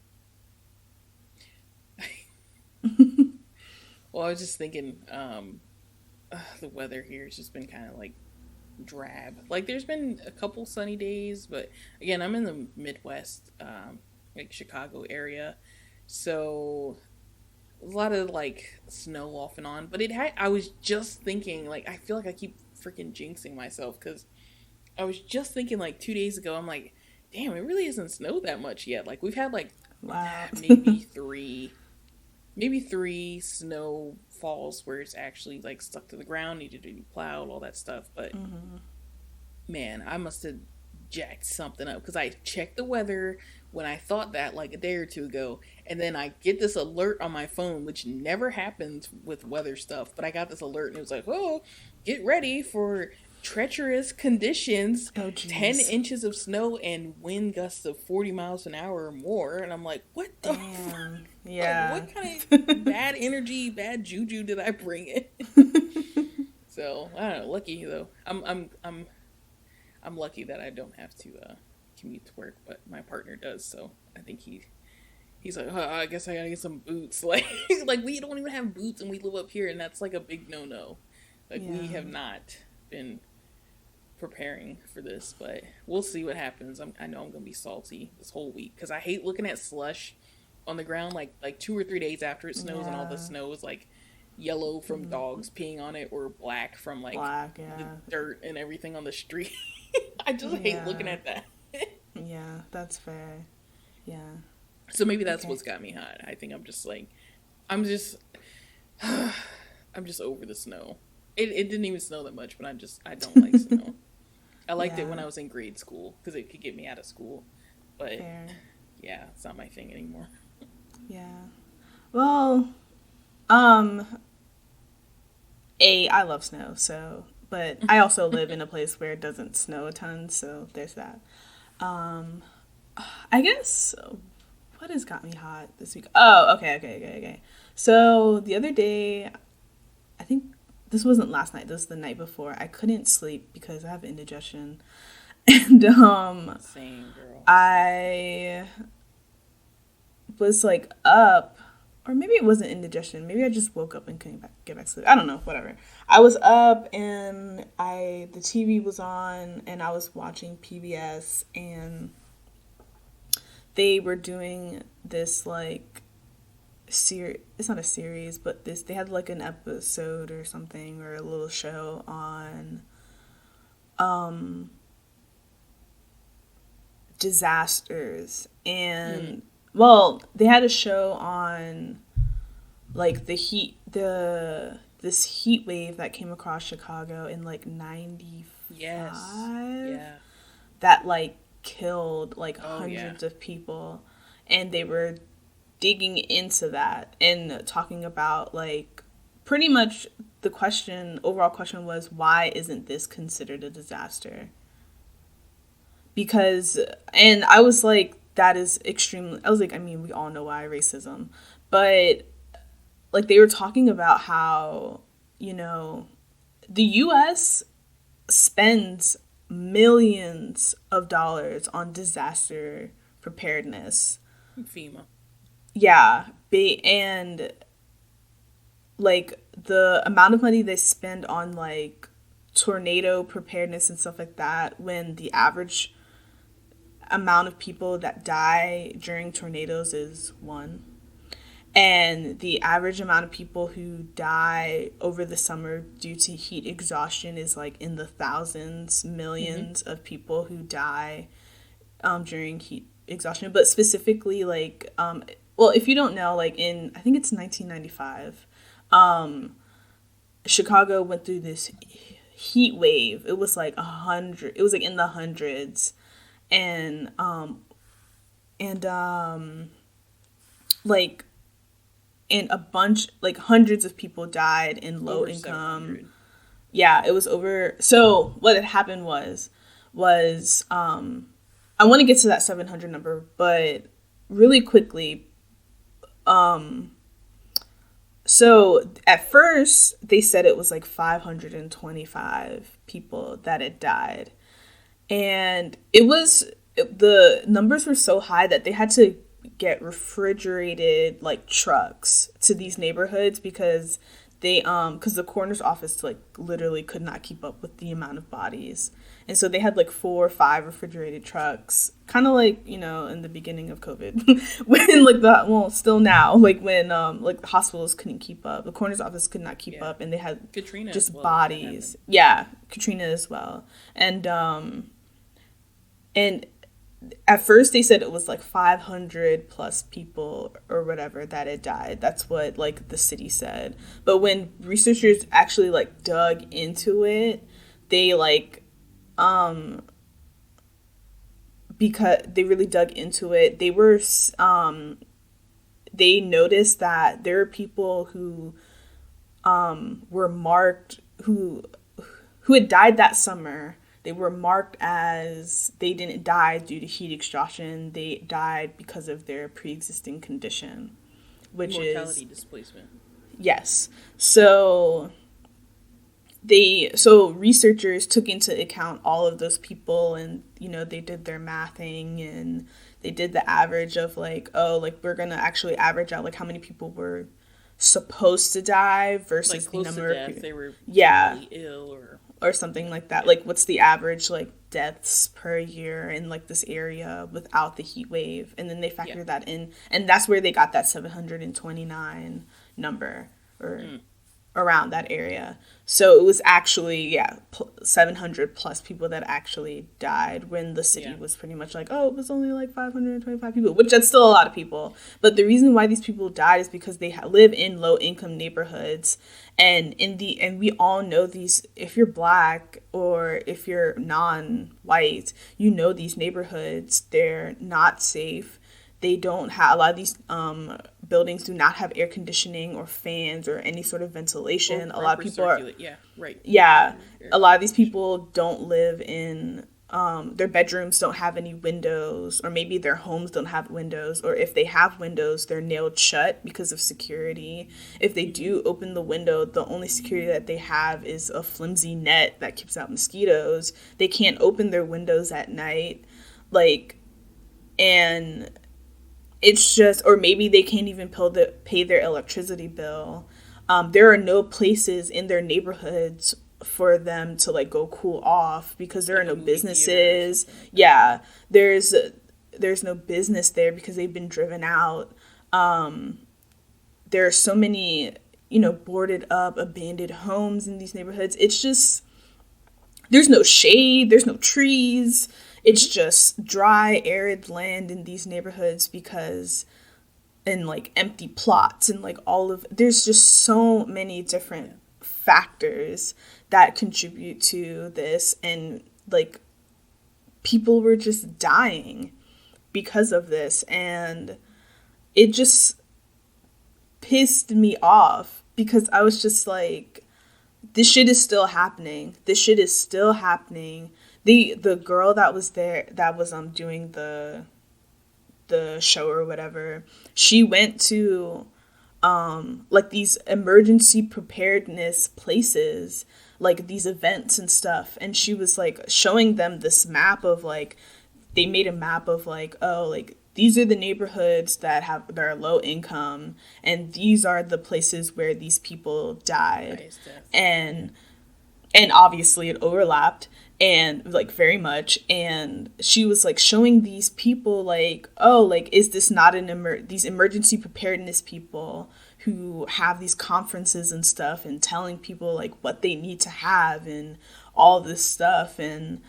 Well, I was just thinking, the weather here has just been kind of like drab. Like, there's been a couple sunny days, but again, I'm in the Midwest, like Chicago area, so a lot of like snow off and on. But I was just thinking, like, I feel like I keep freaking jinxing myself, because I was just thinking like 2 days ago, I'm like, damn, it really hasn't snowed that much yet. Like, we've had like maybe three snow falls where it's actually like stuck to the ground, needed to be plowed, all that stuff. But man, I must have jacked something up, because I checked the weather when I thought that like a day or two ago, and then I get this alert on my phone, which never happens with weather stuff, but I got this alert and it was like, oh, get ready for treacherous conditions, 10 inches of snow and wind gusts of 40 miles an hour or more. And I'm like, what the fuck? Yeah. Like, what kind of bad energy, bad juju did I bring in? So I don't know. Lucky though, I'm lucky that I don't have to commute to work, but my partner does. So I think he's like, oh, I guess I gotta get some boots. Like we don't even have boots, and we live up here, and that's like a big no. Like, we have not been preparing for this, but we'll see what happens. I know I'm gonna be salty this whole week, because I hate looking at slush on the ground like 2 or 3 days after it snows, and all the snow is like yellow from dogs peeing on it, or black from like the dirt and everything on the street. I just hate looking at that. Yeah, that's fair. Yeah. So maybe that's what's got me hot. I think I'm just over the snow. It didn't even snow that much, but I don't like snow. I liked it when I was in grade school because it could get me out of school. But Fair. yeah, it's not my thing anymore. Yeah. Well, I love snow, so, but I also live in a place where it doesn't snow a ton, so there's that. I guess, what has got me hot this week? Oh, okay. So, the other day, I think this wasn't last night, this was the night before, I couldn't sleep because I have indigestion, and, Same, girl. I was, like, up, or maybe it wasn't indigestion. Maybe I just woke up and couldn't get back to sleep. I don't know. Whatever. I was up and the TV was on and I was watching PBS and they were doing this like series. It's not a series, but they had like an episode or something or a little show on disasters and. Well, they had a show on, like, this heat wave that came across Chicago in, like, 95. Yes. Yeah. That, like, killed, like, hundreds of people. And they were digging into that and talking about, like, pretty much overall question was, why isn't this considered a disaster? Because, and I was like, that is extremely, I was like, I mean, we all know why, racism. But, like, they were talking about how, you know, the U.S. spends millions of dollars on disaster preparedness. FEMA. Yeah. And, like, the amount of money they spend on, like, tornado preparedness and stuff like that, when the average amount of people that die during tornadoes is 1, and the average amount of people who die over the summer due to heat exhaustion is like in the thousands, millions of people who die during heat exhaustion. But specifically, like, well, if you don't know, like in, I think it's 1995, Chicago went through this heat wave. It was like 100, it was like in the hundreds. And like, and a bunch, like hundreds of people died in low income. 700. Yeah, it was over. So what had happened was I want to get to that 700 number, but really quickly, so at first they said it was like 525 people that had died. And the numbers were so high that they had to get refrigerated, like, trucks to these neighborhoods because because the coroner's office, like, literally could not keep up with the amount of bodies. And so they had, like, 4 or 5 refrigerated trucks, kind of like, you know, in the beginning of COVID, when, like, still now, like, when, like, the hospitals couldn't keep up, the coroner's office could not keep up, and they had Katrina just well, bodies. Yeah, Katrina as well. And at first they said it was like 500 plus people or whatever that had died. That's what, like, the city said. But when researchers actually, like, dug into it, they, like, because they really dug into it, they noticed that there are people who were marked, who had died that summer. They were marked as they didn't die due to heat exhaustion. They died because of their pre-existing condition, which mortality displacement. Yes. So researchers took into account all of those people, and, you know, they did their mathing and they did the average of, like, oh, like, we're going to actually average out, like, how many people were supposed to die versus like, close the number to death, of people. they were really ill or something like that. Like, what's the average, like, deaths per year in, like, this area without the heat wave? And then they factor that in. And that's where they got that 729 number. Or around that area. So it was actually, 700 plus people that actually died when the city was pretty much like, oh, it was only like 525 people, which that's still a lot of people. But the reason why these people died is because they live in low income neighborhoods. And we all know these, if you're black or if you're non-white, you know these neighborhoods, they're not safe. They don't have, a lot of these buildings do not have air conditioning or fans or any sort of ventilation. A lot of people a lot of these people don't live in, their bedrooms don't have any windows, or maybe their homes don't have windows, or if they have windows, they're nailed shut because of security. If they do open the window, the only security that they have is a flimsy net that keeps out mosquitoes. They can't open their windows at night. And it's just, or maybe they can't even pay their electricity bill. There are no places in their neighborhoods for them to like go cool off because there are no businesses. Yeah, there's no business there because they've been driven out. There are so many, boarded up, abandoned homes in these neighborhoods. It's just, there's no shade, there's no trees. It's just dry, arid land in these neighborhoods and like empty plots and like there's just so many different factors that contribute to this, and like people were just dying because of this, and it just pissed me off because I was just like, this shit is still happening. The girl that was there, that was doing the show or whatever, she went to like these emergency preparedness places, like these events and stuff, and she was like showing them this map of like, they made a map of like, oh, like these are the neighborhoods that are low income, and these are the places where these people died. And obviously it overlapped, and like very much, and she was like showing these people like, oh, like, is this not these emergency preparedness people who have these conferences and stuff and telling people like what they need to have and all this stuff, and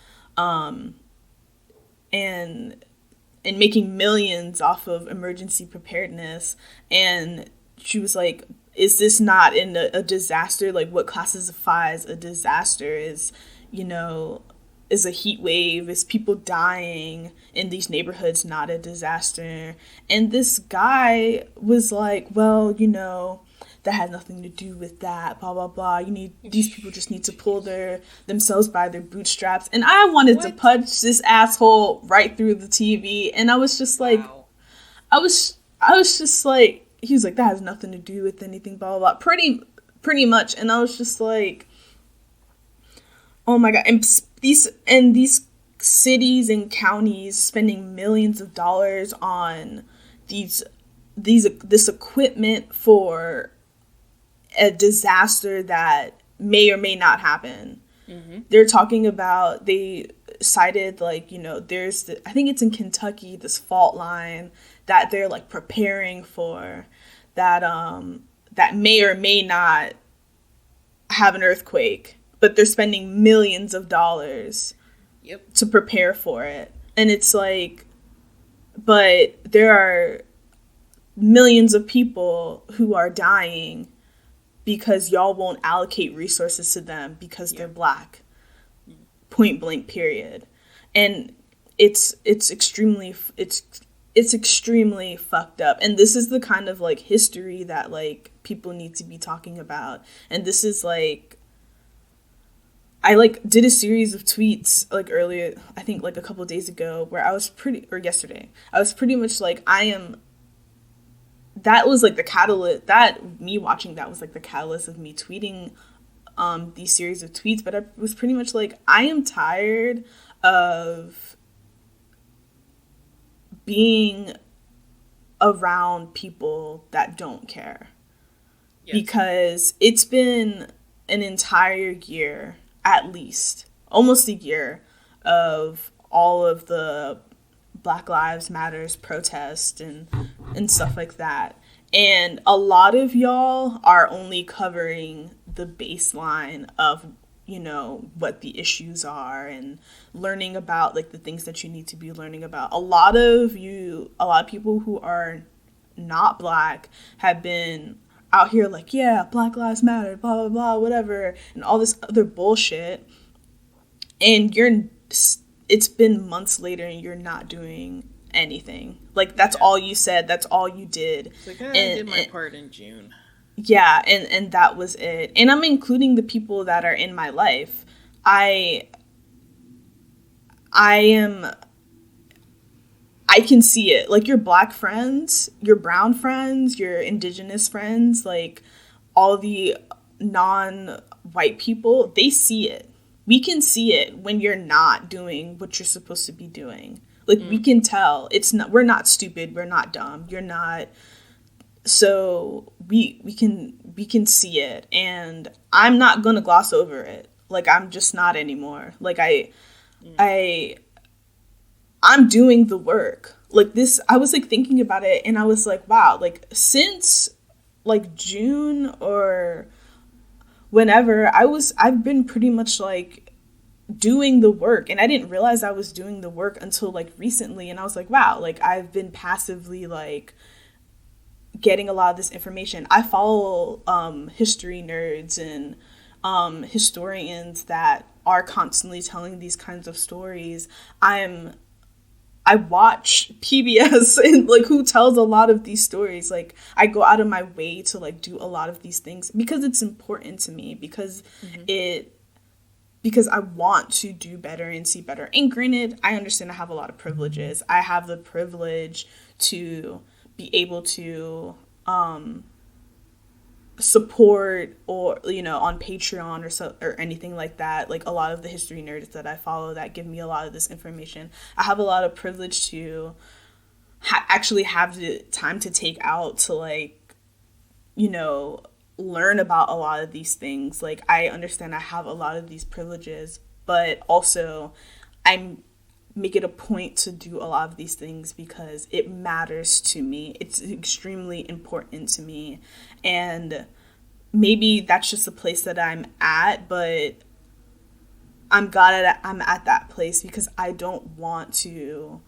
making millions off of emergency preparedness. And she was like, is this not in a disaster? Like, what classifies a disaster is, is a heat wave, is people dying in these neighborhoods not a disaster? And this guy was like, well, that has nothing to do with that, blah, blah, blah. These people just need to pull themselves by their bootstraps. And I wanted to punch this asshole right through the TV. And I was just like, wow. I was just like, he was like, that has nothing to do with anything, blah, blah, blah. Pretty much. And I was just like, oh my God. And these cities and counties spending millions of dollars on this equipment for a disaster that may or may not happen. Mm-hmm. They're talking about, they cited like, there's I think it's in Kentucky, this fault line that they're like preparing for, that may or may not have an earthquake, but they're spending millions of dollars to prepare for it. And it's like, but there are millions of people who are dying because y'all won't allocate resources to them because they're black. Point blank, period. And it's extremely fucked up. And this is the kind of like history that like people need to be talking about. And this is like, I like did a series of tweets like earlier, I think like a couple of days ago, where yesterday, I was pretty much like, that was like the catalyst, me watching that was like the catalyst of me tweeting these series of tweets. But I was pretty much like, I am tired of being around people that don't care. Yes. Because it's been an entire year, at least, almost a year, of all of the Black Lives Matters protests and stuff like that. And a lot of y'all are only covering the baseline of, you know, what the issues are and learning about like the things that you need to be learning about. A lot of people who are not Black have been out here like, yeah, Black Lives Matter, blah, blah, blah, whatever, and all this other bullshit. And it's been months later and you're not doing anything. Like, that's all you said, that's all you did. It's like, I did my part in June. Yeah, and that was it. And I'm including the people that are in my life. I can see it. Like, your Black friends, your brown friends, your indigenous friends, like, all the non-white people, they see it. We can see it when you're not doing what you're supposed to be doing. Like, we can tell. We're not stupid. We're not dumb. You're not. So we can see it, and I'm not gonna gloss over it. Like, I'm just not anymore. Like, I'm doing the work. Like, this, I was like thinking about it, and I was like, wow, like, since like June or whenever, I've been pretty much like doing the work, and I didn't realize I was doing the work until like recently. And I was like, wow, like, I've been passively like getting a lot of this information. I follow history nerds and historians that are constantly telling these kinds of stories. I watch PBS and like who tells a lot of these stories. Like, I go out of my way to like do a lot of these things because it's important to me, because because I want to do better and see better. And granted, I understand I have a lot of privileges. I have the privilege to be able to support, or, you know, on Patreon or anything like that, like a lot of the history nerds that I follow that give me a lot of this information. I have a lot of privilege to actually have the time to take out to, like, you know, learn about a lot of these things. Like, I understand I have a lot of these privileges, but also I make it a point to do a lot of these things because it matters to me. It's extremely important to me. And maybe that's just the place that I'm at, but I'm at that place because I don't want to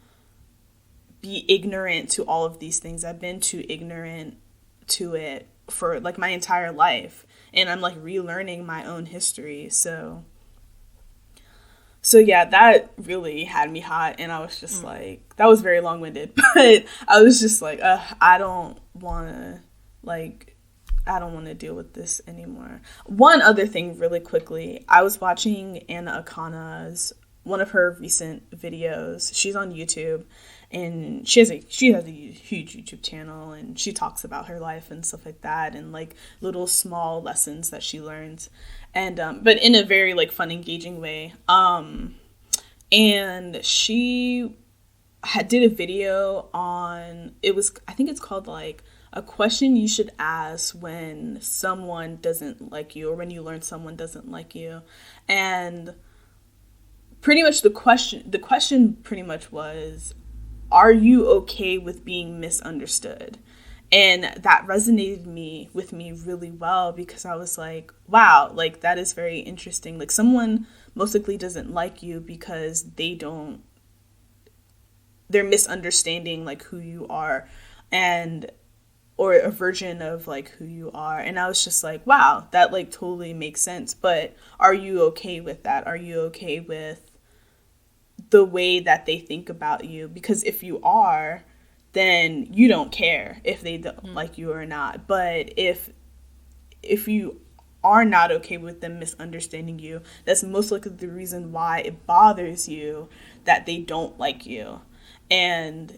be ignorant to all of these things. I've been too ignorant to it for like my entire life, and I'm like relearning my own history. So yeah, that really had me hot, and I was just like, that was very long-winded, but I was just like, I don't want to deal with this anymore. One other thing really quickly, I was watching Anna Akana's, one of her recent videos. She's on YouTube, and she has a huge YouTube channel, and she talks about her life and stuff like that, and like little small lessons that she learns, and but in a very like fun, engaging way. And she did a video on, I think it's called like a question you should ask when someone doesn't like you, or when you learn someone doesn't like you. And pretty much the question pretty much was, are you okay with being misunderstood? And that resonated with me really well, because I was like, wow, like, that is very interesting. Like, someone most likely doesn't like you because they're misunderstanding like who you are, or a version of like who you are. And I was just like, wow, that like totally makes sense. But are you okay with that? Are you okay with the way that they think about you? Because if you are, then you don't care if they don't like you or not. But if you are not okay with them misunderstanding you, that's most likely the reason why it bothers you that they don't like you. And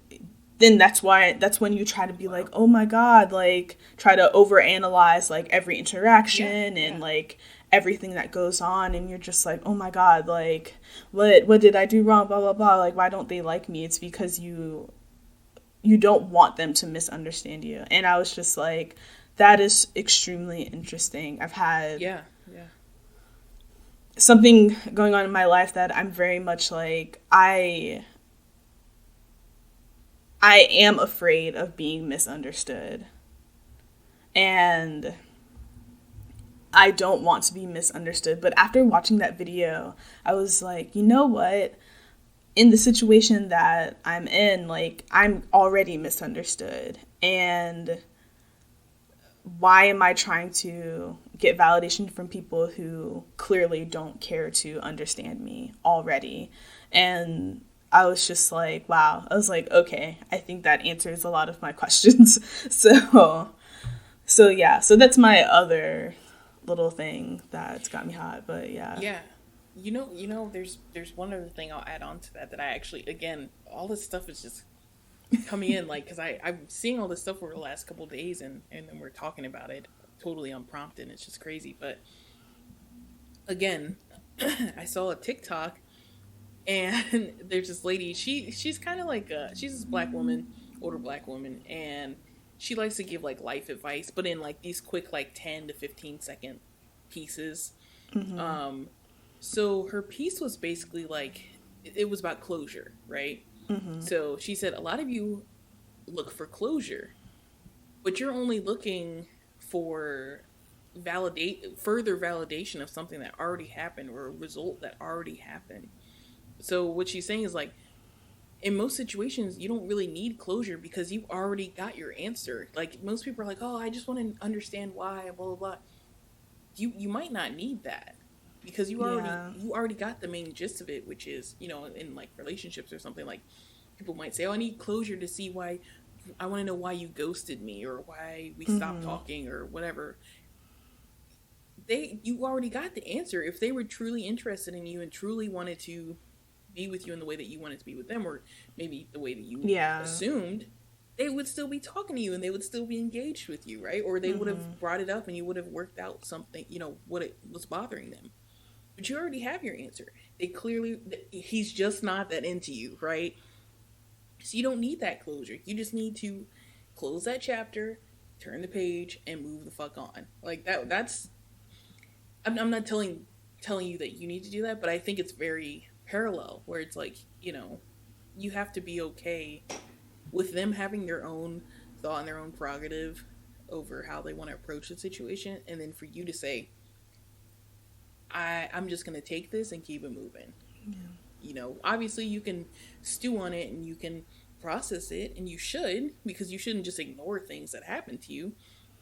then that's when you try to be like, oh my God, like, try to overanalyze like every interaction and like everything that goes on, and you're just like, oh my God, like, what did I do wrong, blah blah blah, like, why don't they like me? It's because you don't want them to misunderstand you. And I was just like, that is extremely interesting. I've had something going on in my life that I'm very much like, I am afraid of being misunderstood. And I don't want to be misunderstood. But after watching that video, I was like, you know what? In the situation that I'm in, like, I'm already misunderstood. And why am I trying to get validation from people who clearly don't care to understand me already? And I was just like, wow. I was like, okay, I think that answers a lot of my questions. So yeah. So that's my other little thing that's got me hot. But yeah. Yeah. You know, there's one other thing I'll add on to that I actually, again, all this stuff is just coming in, like, because I'm seeing all this stuff over the last couple of days, and then we're talking about it totally unprompted, and it's just crazy. But again, I saw a TikTok, and there's this lady, she's kind of like, she's this black woman, older black woman, and she likes to give, like, life advice, but in, like, these quick, like, 10 to 15 second pieces. Mm-hmm. So her piece was basically like, it was about closure, right? Mm-hmm. So she said, a lot of you look for closure, but you're only looking for further validation of something that already happened, or a result that already happened. So what she's saying is, like, in most situations, you don't really need closure because you've already got your answer. Like, most people are like, oh, I just want to understand why, blah, blah, blah. You might not need that. Because you already got the main gist of it, which is, you know, in, like, relationships or something, like, people might say, oh, I need closure to see why, I want to know why you ghosted me, or why we stopped talking, or whatever. You already got the answer. If they were truly interested in you and truly wanted to be with you in the way that you wanted to be with them, or maybe the way that you assumed, they would still be talking to you and they would still be engaged with you, right? Or they would have brought it up and you would have worked out something, you know, what it was bothering them. But you already have your answer. He's just not that into you, right? So you don't need that closure. You just need to close that chapter, turn the page, and move the fuck on. Like, that's... I'm not telling you that you need to do that, but I think it's very parallel, where it's like, you know, you have to be okay with them having their own thought and their own prerogative over how they want to approach the situation, and then for you to say, I'm just going to take this and keep it moving. Yeah. You know, obviously you can stew on it and you can process it, and you should, because you shouldn't just ignore things that happen to you,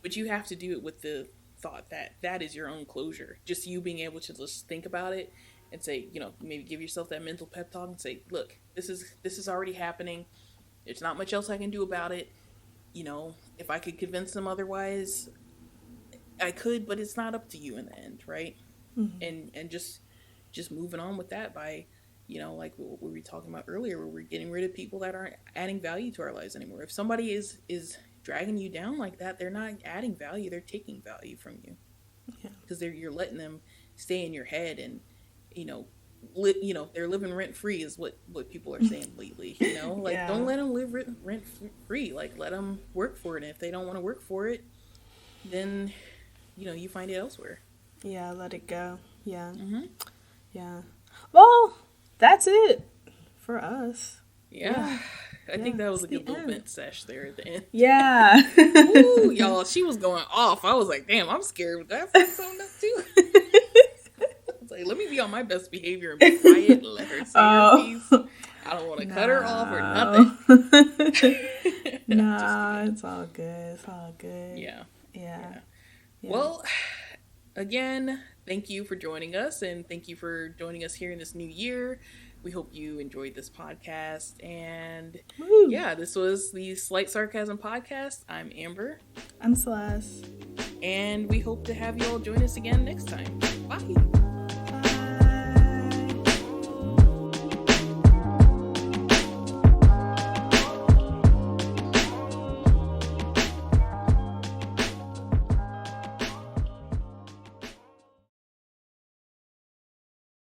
but you have to do it with the thought that is your own closure. Just you being able to just think about it and say, you know, maybe give yourself that mental pep talk and say, look, this is already happening. There's not much else I can do about it. You know, if I could convince them otherwise, I could, but it's not up to you in the end, right? Mm-hmm. And just moving on with that by, you know, like what we were talking about earlier, where we're getting rid of people that aren't adding value to our lives anymore. If somebody is dragging you down like that, they're not adding value, they're taking value from you. Yeah. Because you're letting them stay in your head, and, you know, they're living rent free is what people are saying lately. You know, like, don't let them live rent free. Like, let them work for it. And if they don't want to work for it, then, you know, you find it elsewhere. Yeah, let it go. Yeah. Mm-hmm. Yeah. Well, that's it for us. Yeah. I think that was a good little vent sesh there at the end. Yeah. Ooh, y'all, she was going off. I was like, damn, I'm scared. Would that fuck something up too? I was like, let me be on my best behavior and be quiet and let her say her piece. I don't want to cut her off or nothing. Nah, it's all good. It's all good. Yeah. Well, again, thank you for joining us, and thank you for joining us here in this new year. We hope you enjoyed this podcast, and this was the Slight Sarcasm Podcast. I'm Amber. I'm Celeste. And we hope to have you all join us again next time. Bye.